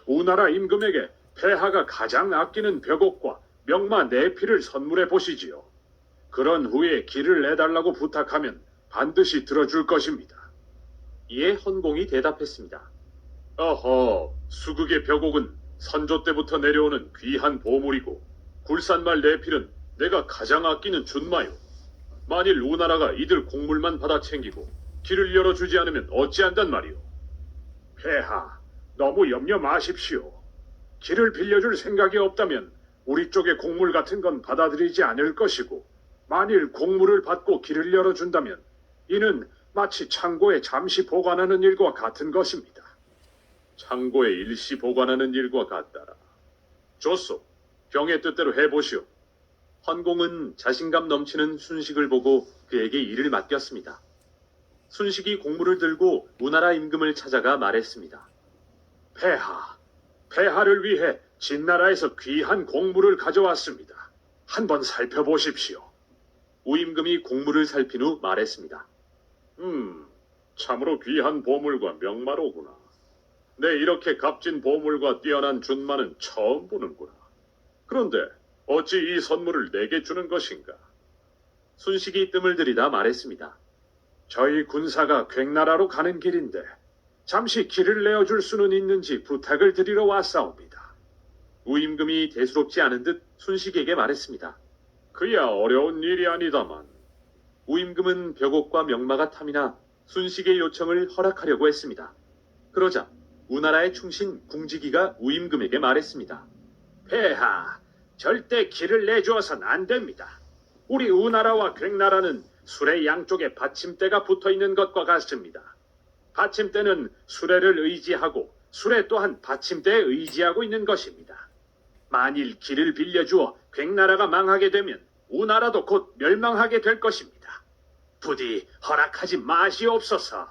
우나라 임금에게 폐하가 가장 아끼는 벽옥과 명마 4필을 선물해 보시지요. 그런 후에 길을 내달라고 부탁하면 반드시 들어줄 것입니다. 이에 헌공이 대답했습니다. 어허, 수국의 벽옥은 선조 때부터 내려오는 귀한 보물이고 굴산말 4필은 내가 가장 아끼는 준마요. 만일 우나라가 이들 곡물만 받아 챙기고 길을 열어주지 않으면 어찌한단 말이오. 폐하, 너무 염려 마십시오. 길을 빌려줄 생각이 없다면 우리 쪽의 곡물 같은 건 받아들이지 않을 것이고 만일 곡물을 받고 길을 열어준다면 이는 마치 창고에 잠시 보관하는 일과 같은 것입니다. 창고에 일시 보관하는 일과 같다라. 좋소. 병의 뜻대로 해보시오. 헌공은 자신감 넘치는 순식을 보고 그에게 일을 맡겼습니다. 순식이 곡물을 들고 우나라 임금을 찾아가 말했습니다. 폐하를 위해 진나라에서 귀한 곡물을 가져왔습니다. 한번 살펴보십시오. 우임금이 곡물을 살핀 후 말했습니다. 참으로 귀한 보물과 명마로구나. 내 이렇게 값진 보물과 뛰어난 준마는 처음 보는구나. 그런데 어찌 이 선물을 내게 주는 것인가? 순식이 뜸을 들이다 말했습니다. 저희 군사가 괭나라로 가는 길인데 잠시 길을 내어줄 수는 있는지 부탁을 드리러 왔사옵니다. 우임금이 대수롭지 않은 듯 순식에게 말했습니다. 그야 어려운 일이 아니다만. 우임금은 벽옥과 명마가 탐이나 순식의 요청을 허락하려고 했습니다. 그러자 우나라의 충신 궁지기가 우임금에게 말했습니다. 폐하, 절대 길을 내주어선 안 됩니다. 우리 우나라와 괭나라는 수레 양쪽에 받침대가 붙어있는 것과 같습니다. 받침대는 수레를 의지하고 수레 또한 받침대에 의지하고 있는 것입니다. 만일 길을 빌려주어 괭나라가 망하게 되면 우나라도 곧 멸망하게 될 것입니다. 부디 허락하지 마시옵소서.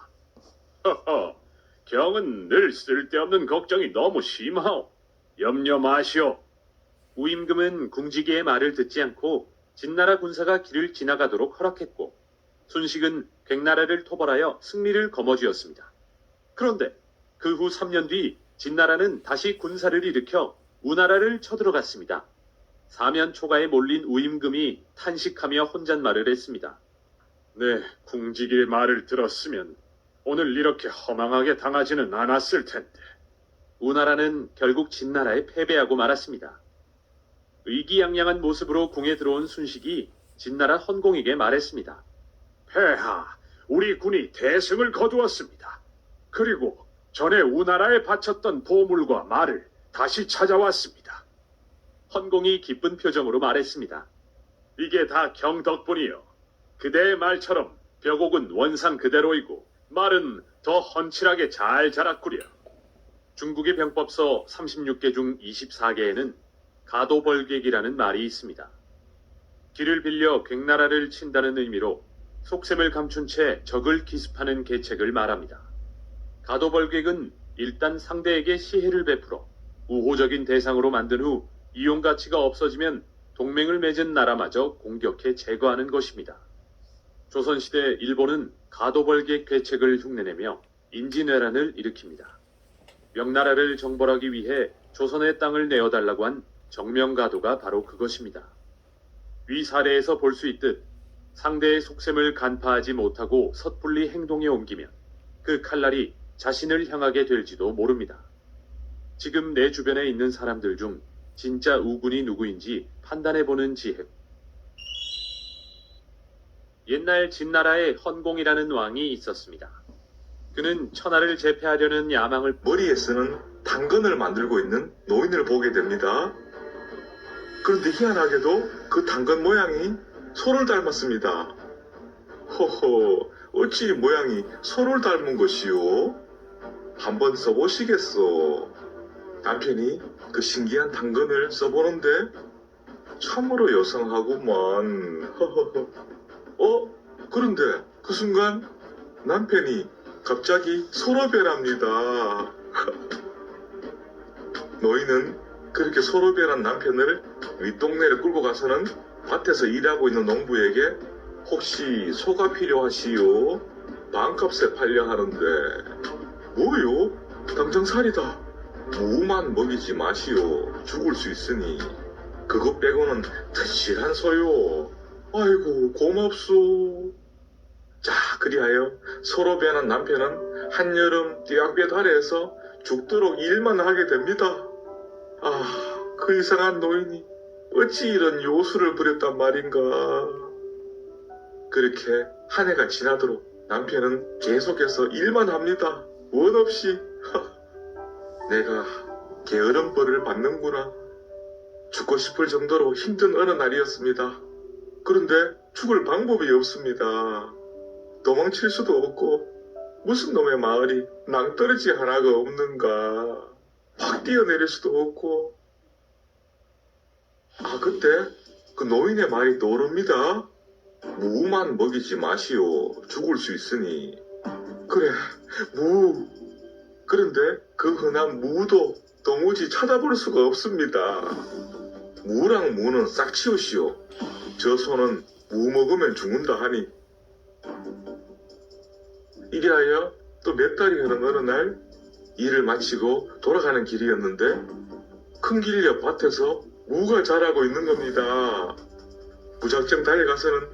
허허, 경은 늘 쓸데없는 걱정이 너무 심하오. 염려 마시오. 우임금은 궁지기의 말을 듣지 않고 진나라 군사가 길을 지나가도록 허락했고 순식은 괭나라를 토벌하여 승리를 거머쥐었습니다. 그런데 그 후 3년 뒤 진나라는 다시 군사를 일으켜 우나라를 쳐들어갔습니다. 사면 초가에 몰린 우임금이 탄식하며 혼잣말을 했습니다. 네, 궁지기의 말을 들었으면 오늘 이렇게 허망하게 당하지는 않았을 텐데. 우나라는 결국 진나라에 패배하고 말았습니다. 의기양양한 모습으로 궁에 들어온 순식이 진나라 헌공에게 말했습니다. 폐하, 우리 군이 대승을 거두었습니다. 그리고 전에 우나라에 바쳤던 보물과 말을 다시 찾아왔습니다. 헌공이 기쁜 표정으로 말했습니다. 이게 다 경 덕분이요. 그대의 말처럼 벽옥은 원상 그대로이고 말은 더 헌칠하게 잘 자랐구려. 중국의 병법서 36개 중 24개에는 가도벌객이라는 말이 있습니다. 길을 빌려 괭나라를 친다는 의미로 속셈을 감춘 채 적을 기습하는 계책을 말합니다. 가도벌객은 일단 상대에게 시해를 베풀어 우호적인 대상으로 만든 후 이용 가치가 없어지면 동맹을 맺은 나라마저 공격해 제거하는 것입니다. 조선시대 일본은 가도벌객 계책을 흉내내며 인진왜란을 일으킵니다. 명나라를 정벌하기 위해 조선의 땅을 내어달라고 한 정명가도가 바로 그것입니다. 위 사례에서 볼 수 있듯 상대의 속셈을 간파하지 못하고 섣불리 행동에 옮기면 그 칼날이 자신을 향하게 될지도 모릅니다. 지금 내 주변에 있는 사람들 중 진짜 우군이 누구인지 판단해보는 지혜. 옛날 진나라에 헌공이라는 왕이 있었습니다. 그는 천하를 제패하려는 야망을 머리에 쓰는 당근을 만들고 있는 노인을 보게 됩니다. 그런데 희한하게도 그 당근 모양이 소를 닮았습니다. 호호, 어찌 모양이 소를 닮은 것이오? 한번 써보시겠소? 남편이 그 신기한 당근을 써보는데 참으로 여성하구만. 그런데 그 순간 남편이 갑자기 소로 변합니다. 노인은 그렇게 소로 변한 남편을 윗동네를 끌고 가서는 밭에서 일하고 있는 농부에게 혹시 소가 필요하시오? 반값에 팔려 하는데 뭐요? 당장 살이다. 무만 먹이지 마시오. 죽을 수 있으니 그것 빼고는 튼실한 소요. 아이고 고맙소. 자, 그리하여 소로 변한 남편은 한여름 띠약볕 아래에서 죽도록 일만 하게 됩니다. 그 이상한 노인이 어찌 이런 요술을 부렸단 말인가. 그렇게 한 해가 지나도록 남편은 계속해서 일만 합니다. 원 없이. 내가 게으른 벌을 받는구나. 죽고 싶을 정도로 힘든 어느 날이었습니다. 그런데 죽을 방법이 없습니다. 도망칠 수도 없고 무슨 놈의 마을이 낭떠러지 하나가 없는가. 확 뛰어내릴 수도 없고 아, 그때 그 노인의 말이 떠오릅니다. 무만 먹이지 마시오. 죽을 수 있으니. 그래, 무. 그런데 그 흔한 무도 도무지 찾아볼 수가 없습니다. 무랑 무는 싹 치우시오. 저 손은 무 먹으면 죽는다 하니. 이리하여 또 몇 달이 흐른 어느 날 일을 마치고 돌아가는 길이었는데 큰 길 옆 밭에서 무가 자라고 있는 겁니다. 무작정 달려가서는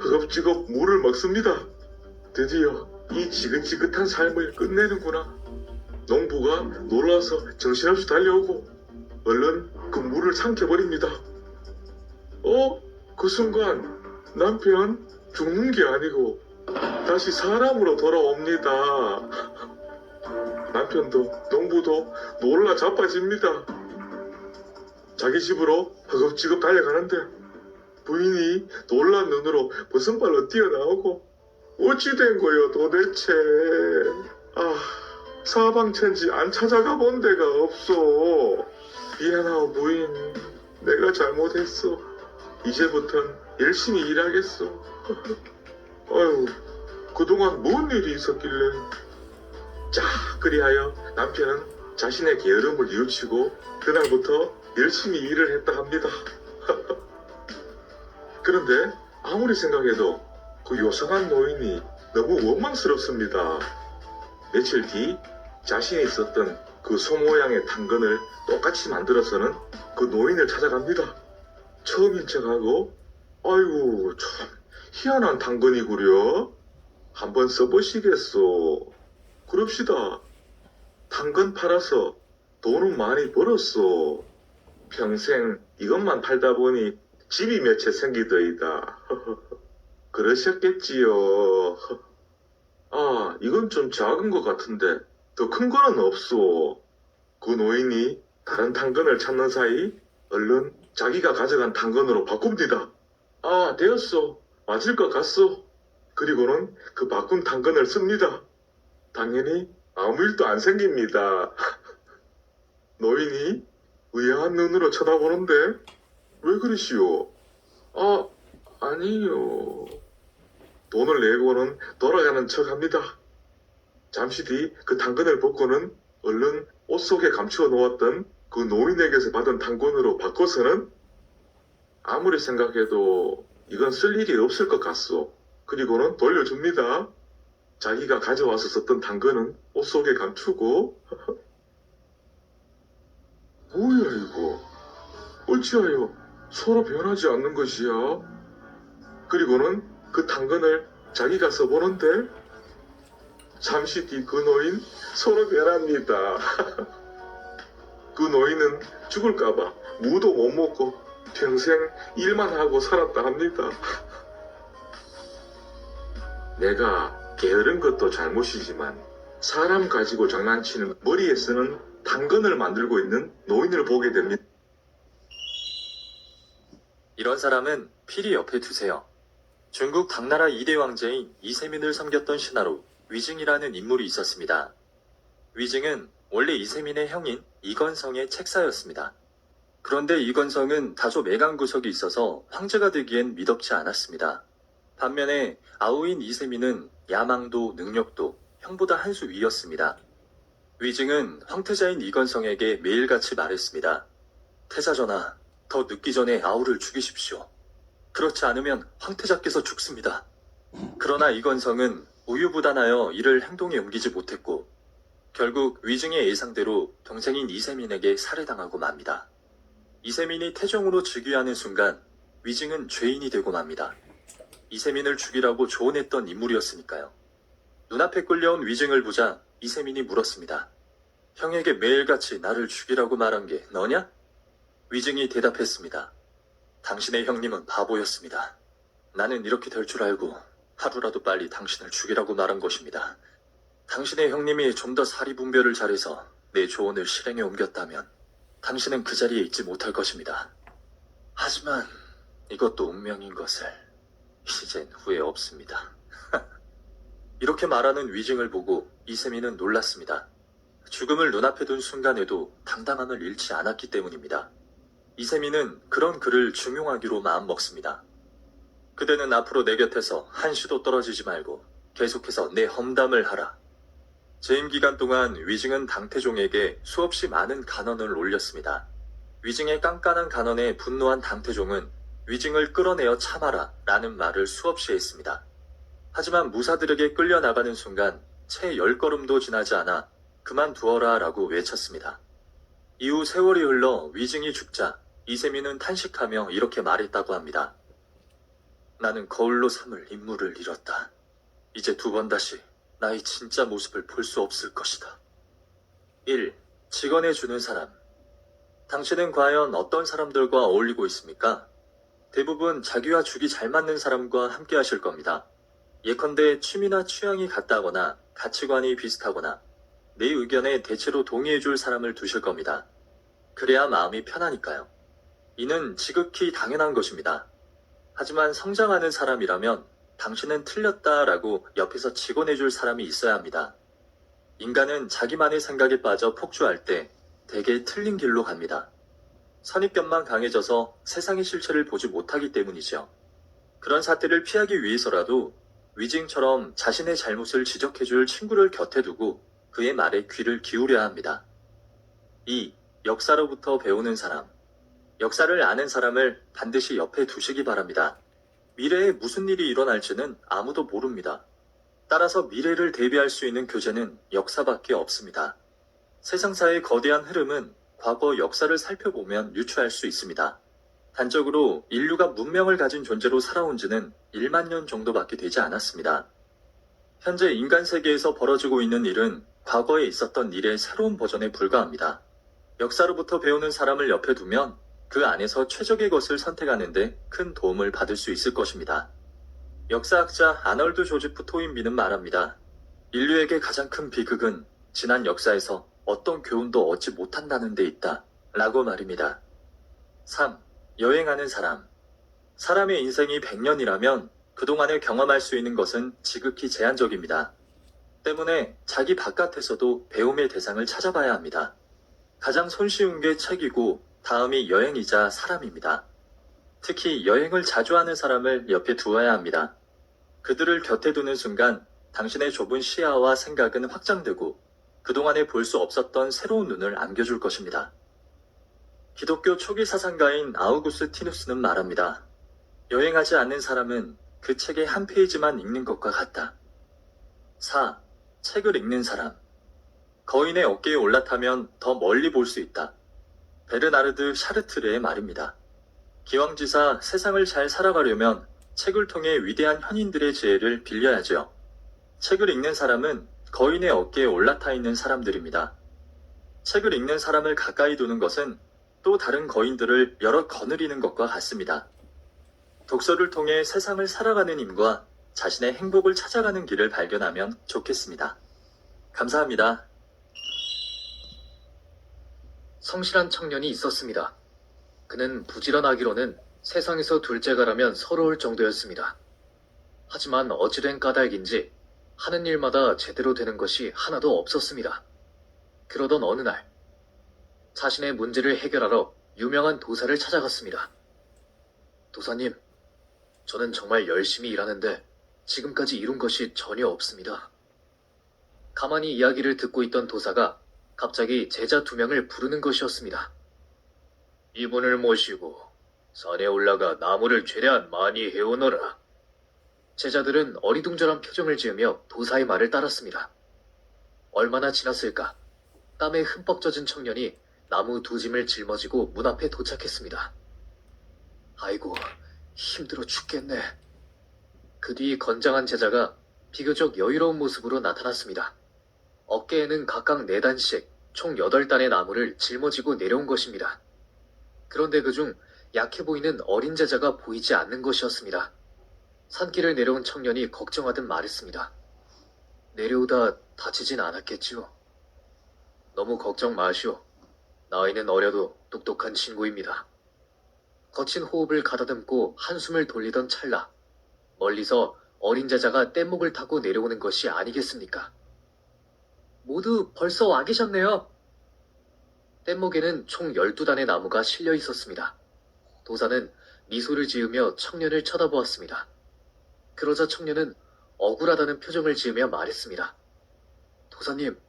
허겁지겁 무를 먹습니다. 드디어 이 지긋지긋한 삶을 끝내는구나. 농부가 놀라서 정신없이 달려오고 얼른 그 무를 삼켜버립니다. 그 순간 남편 죽는 게 아니고 다시 사람으로 돌아옵니다. 남편도 농부도 놀라 자빠집니다. 자기 집으로 허겁지겁 달려가는데 부인이 놀란 눈으로 버선발로 뛰어나오고 어찌 된 거요 도대체. 사방천지 안 찾아가 본 데가 없어. 미안하오 부인. 내가 잘못했어. 이제부턴 열심히 일하겠어. 아유, 그동안 뭔 일이 있었길래. 자, 그리하여 남편은 자신의 게으름을 뉘우치고 그날부터 열심히 일을 했다 합니다. 그런데 아무리 생각해도 그 요상한 노인이 너무 원망스럽습니다. 며칠 뒤 자신이 썼던 그 소 모양의 당근을 똑같이 만들어서는 그 노인을 찾아갑니다. 처음인 척하고 아이고 참 희한한 당근이구려. 한번 써보시겠소. 그럽시다. 당근 팔아서 돈은 많이 벌었소. 평생 이것만 팔다 보니 집이 몇 채 생기더이다. 그러셨겠지요. 이건 좀 작은 것 같은데 더 큰 거는 없소. 그 노인이 다른 당근을 찾는 사이 얼른 자기가 가져간 당근으로 바꿉니다. 되었소. 맞을 것 같소. 그리고는 그 바꾼 당근을 씁니다. 당연히 아무 일도 안 생깁니다. 노인이 의아한 눈으로 쳐다보는데 왜 그러시오? 아니요. 돈을 내고는 돌아가는 척합니다. 잠시 뒤 그 당근을 벗고는 얼른 옷 속에 감추어 놓았던 그 노인에게서 받은 당근으로 바꿔서는 아무리 생각해도 이건 쓸 일이 없을 것 같소. 그리고는 돌려줍니다. 자기가 가져와서 썼던 당근은 옷 속에 감추고. 뭐야 이거? 어찌하여 서로 변하지 않는 것이야? 그리고는 그 당근을 자기가 써보는데 잠시 뒤 그 노인 서로 변합니다. 그 노인은 죽을까봐 무도 못 먹고 평생 일만 하고 살았다 합니다. 내가 게으른 것도 잘못이지만 사람 가지고 장난치는 머리에 쓰는 당근을 만들고 있는 노인을 보게 됩니다. 이런 사람은 필히 옆에 두세요. 중국 당나라 2대 왕제인 이세민을 섬겼던 신하로 위증이라는 인물이 있었습니다. 위증은 원래 이세민의 형인 이건성의 책사였습니다. 그런데 이건성은 다소 매강구석이 있어서 황제가 되기엔 미덥지 않았습니다. 반면에 아우인 이세민은 야망도 능력도 형보다 한 수 위였습니다. 위증은 황태자인 이건성에게 매일같이 말했습니다. 태자전하, 더 늦기 전에 아우를 죽이십시오. 그렇지 않으면 황태자께서 죽습니다. 그러나 이건성은 우유부단하여 이를 행동에 옮기지 못했고 결국 위증의 예상대로 동생인 이세민에게 살해당하고 맙니다. 이세민이 태종으로 즉위하는 순간 위증은 죄인이 되고 맙니다. 이세민을 죽이라고 조언했던 인물이었으니까요. 눈앞에 끌려온 위증을 보자 이세민이 물었습니다. 형에게 매일같이 나를 죽이라고 말한 게 너냐? 위증이 대답했습니다. 당신의 형님은 바보였습니다. 나는 이렇게 될 줄 알고 하루라도 빨리 당신을 죽이라고 말한 것입니다. 당신의 형님이 좀 더 사리분별을 잘해서 내 조언을 실행에 옮겼다면 당신은 그 자리에 있지 못할 것입니다. 하지만 이것도 운명인 것을 이젠 후회 없습니다. 이렇게 말하는 위증을 보고 이세민은 놀랐습니다. 죽음을 눈앞에 둔 순간에도 당당함을 잃지 않았기 때문입니다. 이세미는 그런 그를 중용하기로 마음먹습니다. 그대는 앞으로 내 곁에서 한시도 떨어지지 말고 계속해서 내 험담을 하라. 재임 기간 동안 위증은 당태종에게 수없이 많은 간언을 올렸습니다. 위증의 깐깐한 간언에 분노한 당태종은 위증을 끌어내어 참아라 라는 말을 수없이 했습니다. 하지만 무사들에게 끌려나가는 순간 채 10걸음도 지나지 않아 그만두어라 라고 외쳤습니다. 이후 세월이 흘러 위증이 죽자 이세미는 탄식하며 이렇게 말했다고 합니다. 나는 거울로 삼을 인물을 잃었다. 이제 두 번 다시 나의 진짜 모습을 볼 수 없을 것이다. 1. 직언해주는 사람. 당신은 과연 어떤 사람들과 어울리고 있습니까? 대부분 자기와 죽이 잘 맞는 사람과 함께 하실 겁니다. 예컨대 취미나 취향이 같다거나 가치관이 비슷하거나 내 의견에 대체로 동의해줄 사람을 두실 겁니다. 그래야 마음이 편하니까요. 이는 지극히 당연한 것입니다. 하지만 성장하는 사람이라면 당신은 틀렸다라고 옆에서 직언해줄 사람이 있어야 합니다. 인간은 자기만의 생각에 빠져 폭주할 때 대개 틀린 길로 갑니다. 선입견만 강해져서 세상의 실체를 보지 못하기 때문이죠. 그런 사태를 피하기 위해서라도 위징처럼 자신의 잘못을 지적해줄 친구를 곁에 두고 그의 말에 귀를 기울여야 합니다. 2. 역사로부터 배우는 사람. 역사를 아는 사람을 반드시 옆에 두시기 바랍니다. 미래에 무슨 일이 일어날지는 아무도 모릅니다. 따라서 미래를 대비할 수 있는 교재는 역사밖에 없습니다. 세상사의 거대한 흐름은 과거 역사를 살펴보면 유추할 수 있습니다. 단적으로 인류가 문명을 가진 존재로 살아온 지는 1만 년 정도밖에 되지 않았습니다. 현재 인간 세계에서 벌어지고 있는 일은 과거에 있었던 일의 새로운 버전에 불과합니다. 역사로부터 배우는 사람을 옆에 두면 그 안에서 최적의 것을 선택하는데 큰 도움을 받을 수 있을 것입니다. 역사학자 아널드 조지프 토인비는 말합니다. 인류에게 가장 큰 비극은 지난 역사에서 어떤 교훈도 얻지 못한다는 데 있다 라고 말입니다. 3. 여행하는 사람. 사람의 인생이 100년이라면 그동안에 경험할 수 있는 것은 지극히 제한적입니다. 때문에 자기 바깥에서도 배움의 대상을 찾아봐야 합니다. 가장 손쉬운 게 책이고 다음이 여행이자 사람입니다. 특히 여행을 자주 하는 사람을 옆에 두어야 합니다. 그들을 곁에 두는 순간 당신의 좁은 시야와 생각은 확장되고 그동안에 볼 수 없었던 새로운 눈을 안겨줄 것입니다. 기독교 초기 사상가인 아우구스티누스는 말합니다. 여행하지 않는 사람은 그 책의 한 페이지만 읽는 것과 같다. 4. 책을 읽는 사람. 거인의 어깨에 올라타면 더 멀리 볼 수 있다. 베르나르드 샤르트르의 말입니다. 기왕지사 세상을 잘 살아가려면 책을 통해 위대한 현인들의 지혜를 빌려야죠. 책을 읽는 사람은 거인의 어깨에 올라타 있는 사람들입니다. 책을 읽는 사람을 가까이 두는 것은 또 다른 거인들을 여러 거느리는 것과 같습니다. 독서를 통해 세상을 살아가는 힘과 자신의 행복을 찾아가는 길을 발견하면 좋겠습니다. 감사합니다. 성실한 청년이 있었습니다. 그는 부지런하기로는 세상에서 둘째가라면 서러울 정도였습니다. 하지만 어찌된 까닭인지 하는 일마다 제대로 되는 것이 하나도 없었습니다. 그러던 어느 날 자신의 문제를 해결하러 유명한 도사를 찾아갔습니다. 도사님, 저는 정말 열심히 일하는데 지금까지 이룬 것이 전혀 없습니다. 가만히 이야기를 듣고 있던 도사가 갑자기 제자 2명을 부르는 것이었습니다. 이분을 모시고 산에 올라가 나무를 최대한 많이 해오너라. 제자들은 어리둥절한 표정을 지으며 도사의 말을 따랐습니다. 얼마나 지났을까? 땀에 흠뻑 젖은 청년이 나무 2짐을 짊어지고 문 앞에 도착했습니다. 아이고, 힘들어 죽겠네. 그 뒤 건장한 제자가 비교적 여유로운 모습으로 나타났습니다. 어깨에는 각각 4단씩 총 8단의 나무를 짊어지고 내려온 것입니다. 그런데 그중 약해 보이는 어린 제자가 보이지 않는 것이었습니다. 산길을 내려온 청년이 걱정하듯 말했습니다. 내려오다 다치진 않았겠지요? 너무 걱정 마시오. 나이는 어려도 똑똑한 친구입니다. 거친 호흡을 가다듬고 한숨을 돌리던 찰나 멀리서 어린 제자가 뗏목을 타고 내려오는 것이 아니겠습니까? 모두 벌써 와 계셨네요. 뗏목에는 총 12단의 나무가 실려 있었습니다. 도사는 미소를 지으며 청년을 쳐다보았습니다. 그러자 청년은 억울하다는 표정을 지으며 말했습니다. 도사님,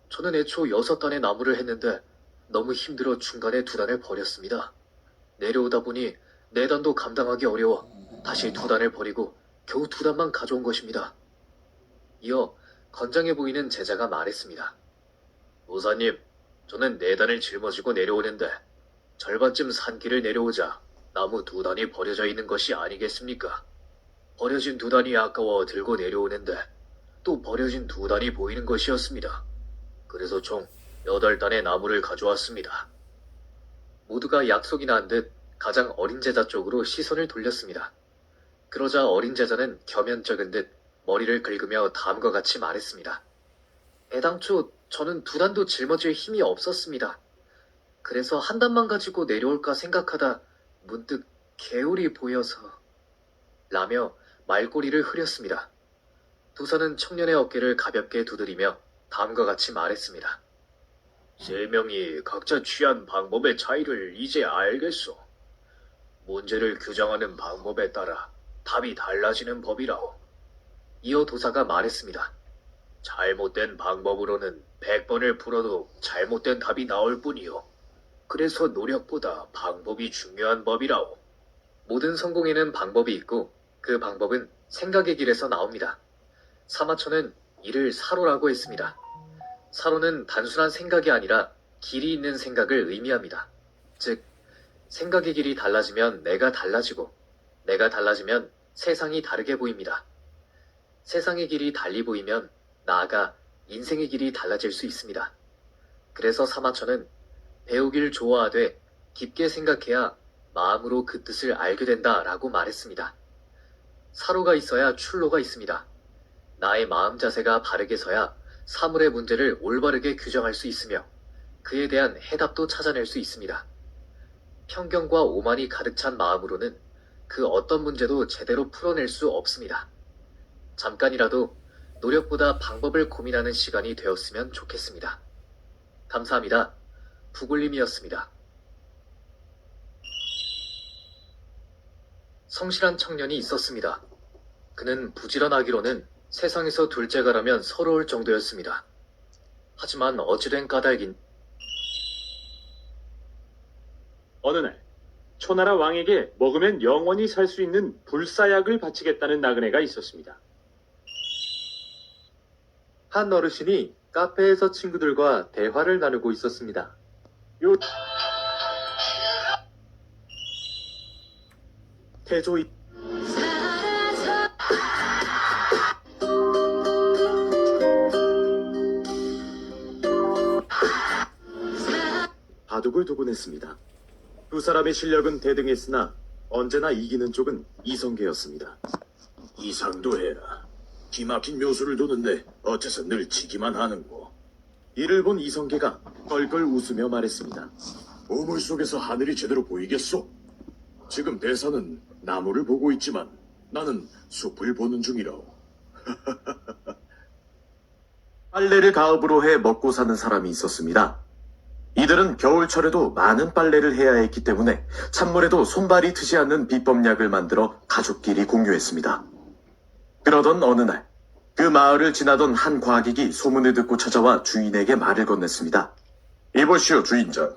저는 애초 6단의 나무를 했는데 너무 힘들어 중간에 2단을 버렸습니다. 내려오다 보니 4단도 감당하기 어려워 다시 2단을 버리고 겨우 2단만 가져온 것입니다. 이어 건장해 보이는 제자가 말했습니다. 도사님, 저는 4단을 짊어지고 내려오는데 절반쯤 산길을 내려오자 나무 2단이 버려져 있는 것이 아니겠습니까? 버려진 2단이 아까워 들고 내려오는데 또 버려진 2단이 보이는 것이었습니다. 그래서 총 8단의 나무를 가져왔습니다. 모두가 약속이나 한 듯 가장 어린 제자 쪽으로 시선을 돌렸습니다. 그러자 어린 제자는 겸연쩍은 듯 머리를 긁으며 다음과 같이 말했습니다. 애당초 저는 2단도 짊어질 힘이 없었습니다. 그래서 1단만 가지고 내려올까 생각하다 문득 개울이 보여서 라며 말꼬리를 흐렸습니다. 도사는 청년의 어깨를 가볍게 두드리며 다음과 같이 말했습니다. 3명이 각자 취한 방법의 차이를 이제 알겠소. 문제를 규정하는 방법에 따라 답이 달라지는 법이라오. 이어 도사가 말했습니다. 잘못된 방법으로는 100번을 풀어도 잘못된 답이 나올 뿐이요. 그래서 노력보다 방법이 중요한 법이라오. 모든 성공에는 방법이 있고 그 방법은 생각의 길에서 나옵니다. 사마천은 이를 사로라고 했습니다. 사로는 단순한 생각이 아니라 길이 있는 생각을 의미합니다. 즉, 생각의 길이 달라지면 내가 달라지고 내가 달라지면 세상이 다르게 보입니다. 세상의 길이 달리 보이면 나아가 인생의 길이 달라질 수 있습니다. 그래서 사마천은 배우길 좋아하되 깊게 생각해야 마음으로 그 뜻을 알게 된다라고 말했습니다. 사로가 있어야 출로가 있습니다. 나의 마음 자세가 바르게 서야 사물의 문제를 올바르게 규정할 수 있으며 그에 대한 해답도 찾아낼 수 있습니다. 편견과 오만이 가득 찬 마음으로는 그 어떤 문제도 제대로 풀어낼 수 없습니다. 잠깐이라도 노력보다 방법을 고민하는 시간이 되었으면 좋겠습니다. 감사합니다. 부굴림이었습니다. 성실한 청년이 있었습니다. 그는 부지런하기로는 세상에서 둘째가라면 서러울 정도였습니다. 하지만 어찌된 까닭인 어느 날 초나라 왕에게 먹으면 영원히 살 수 있는 불사약을 바치겠다는 나그네가 있었습니다. 한 어르신이 카페에서 친구들과 대화를 나누고 있었습니다. 태조이 바둑을 두곤 했습니다. 두 사람의 실력은 대등했으나 언제나 이기는 쪽은 이성계였습니다. 이상도 해라. 기막힌 묘수를 두는데 어째서 늘 지기만 하는고. 이를 본 이성계가 껄껄 웃으며 말했습니다. 우물 속에서 하늘이 제대로 보이겠소? 지금 대사는 나무를 보고 있지만 나는 숲을 보는 중이라오. 빨래를 가업으로 해 먹고 사는 사람이 있었습니다. 이들은 겨울철에도 많은 빨래를 해야 했기 때문에 찬물에도 손발이 트지 않는 비법약을 만들어 가족끼리 공유했습니다. 그러던 어느 날, 그 마을을 지나던 한 과객이 소문을 듣고 찾아와 주인에게 말을 건넸습니다. 이보시오, 주인장.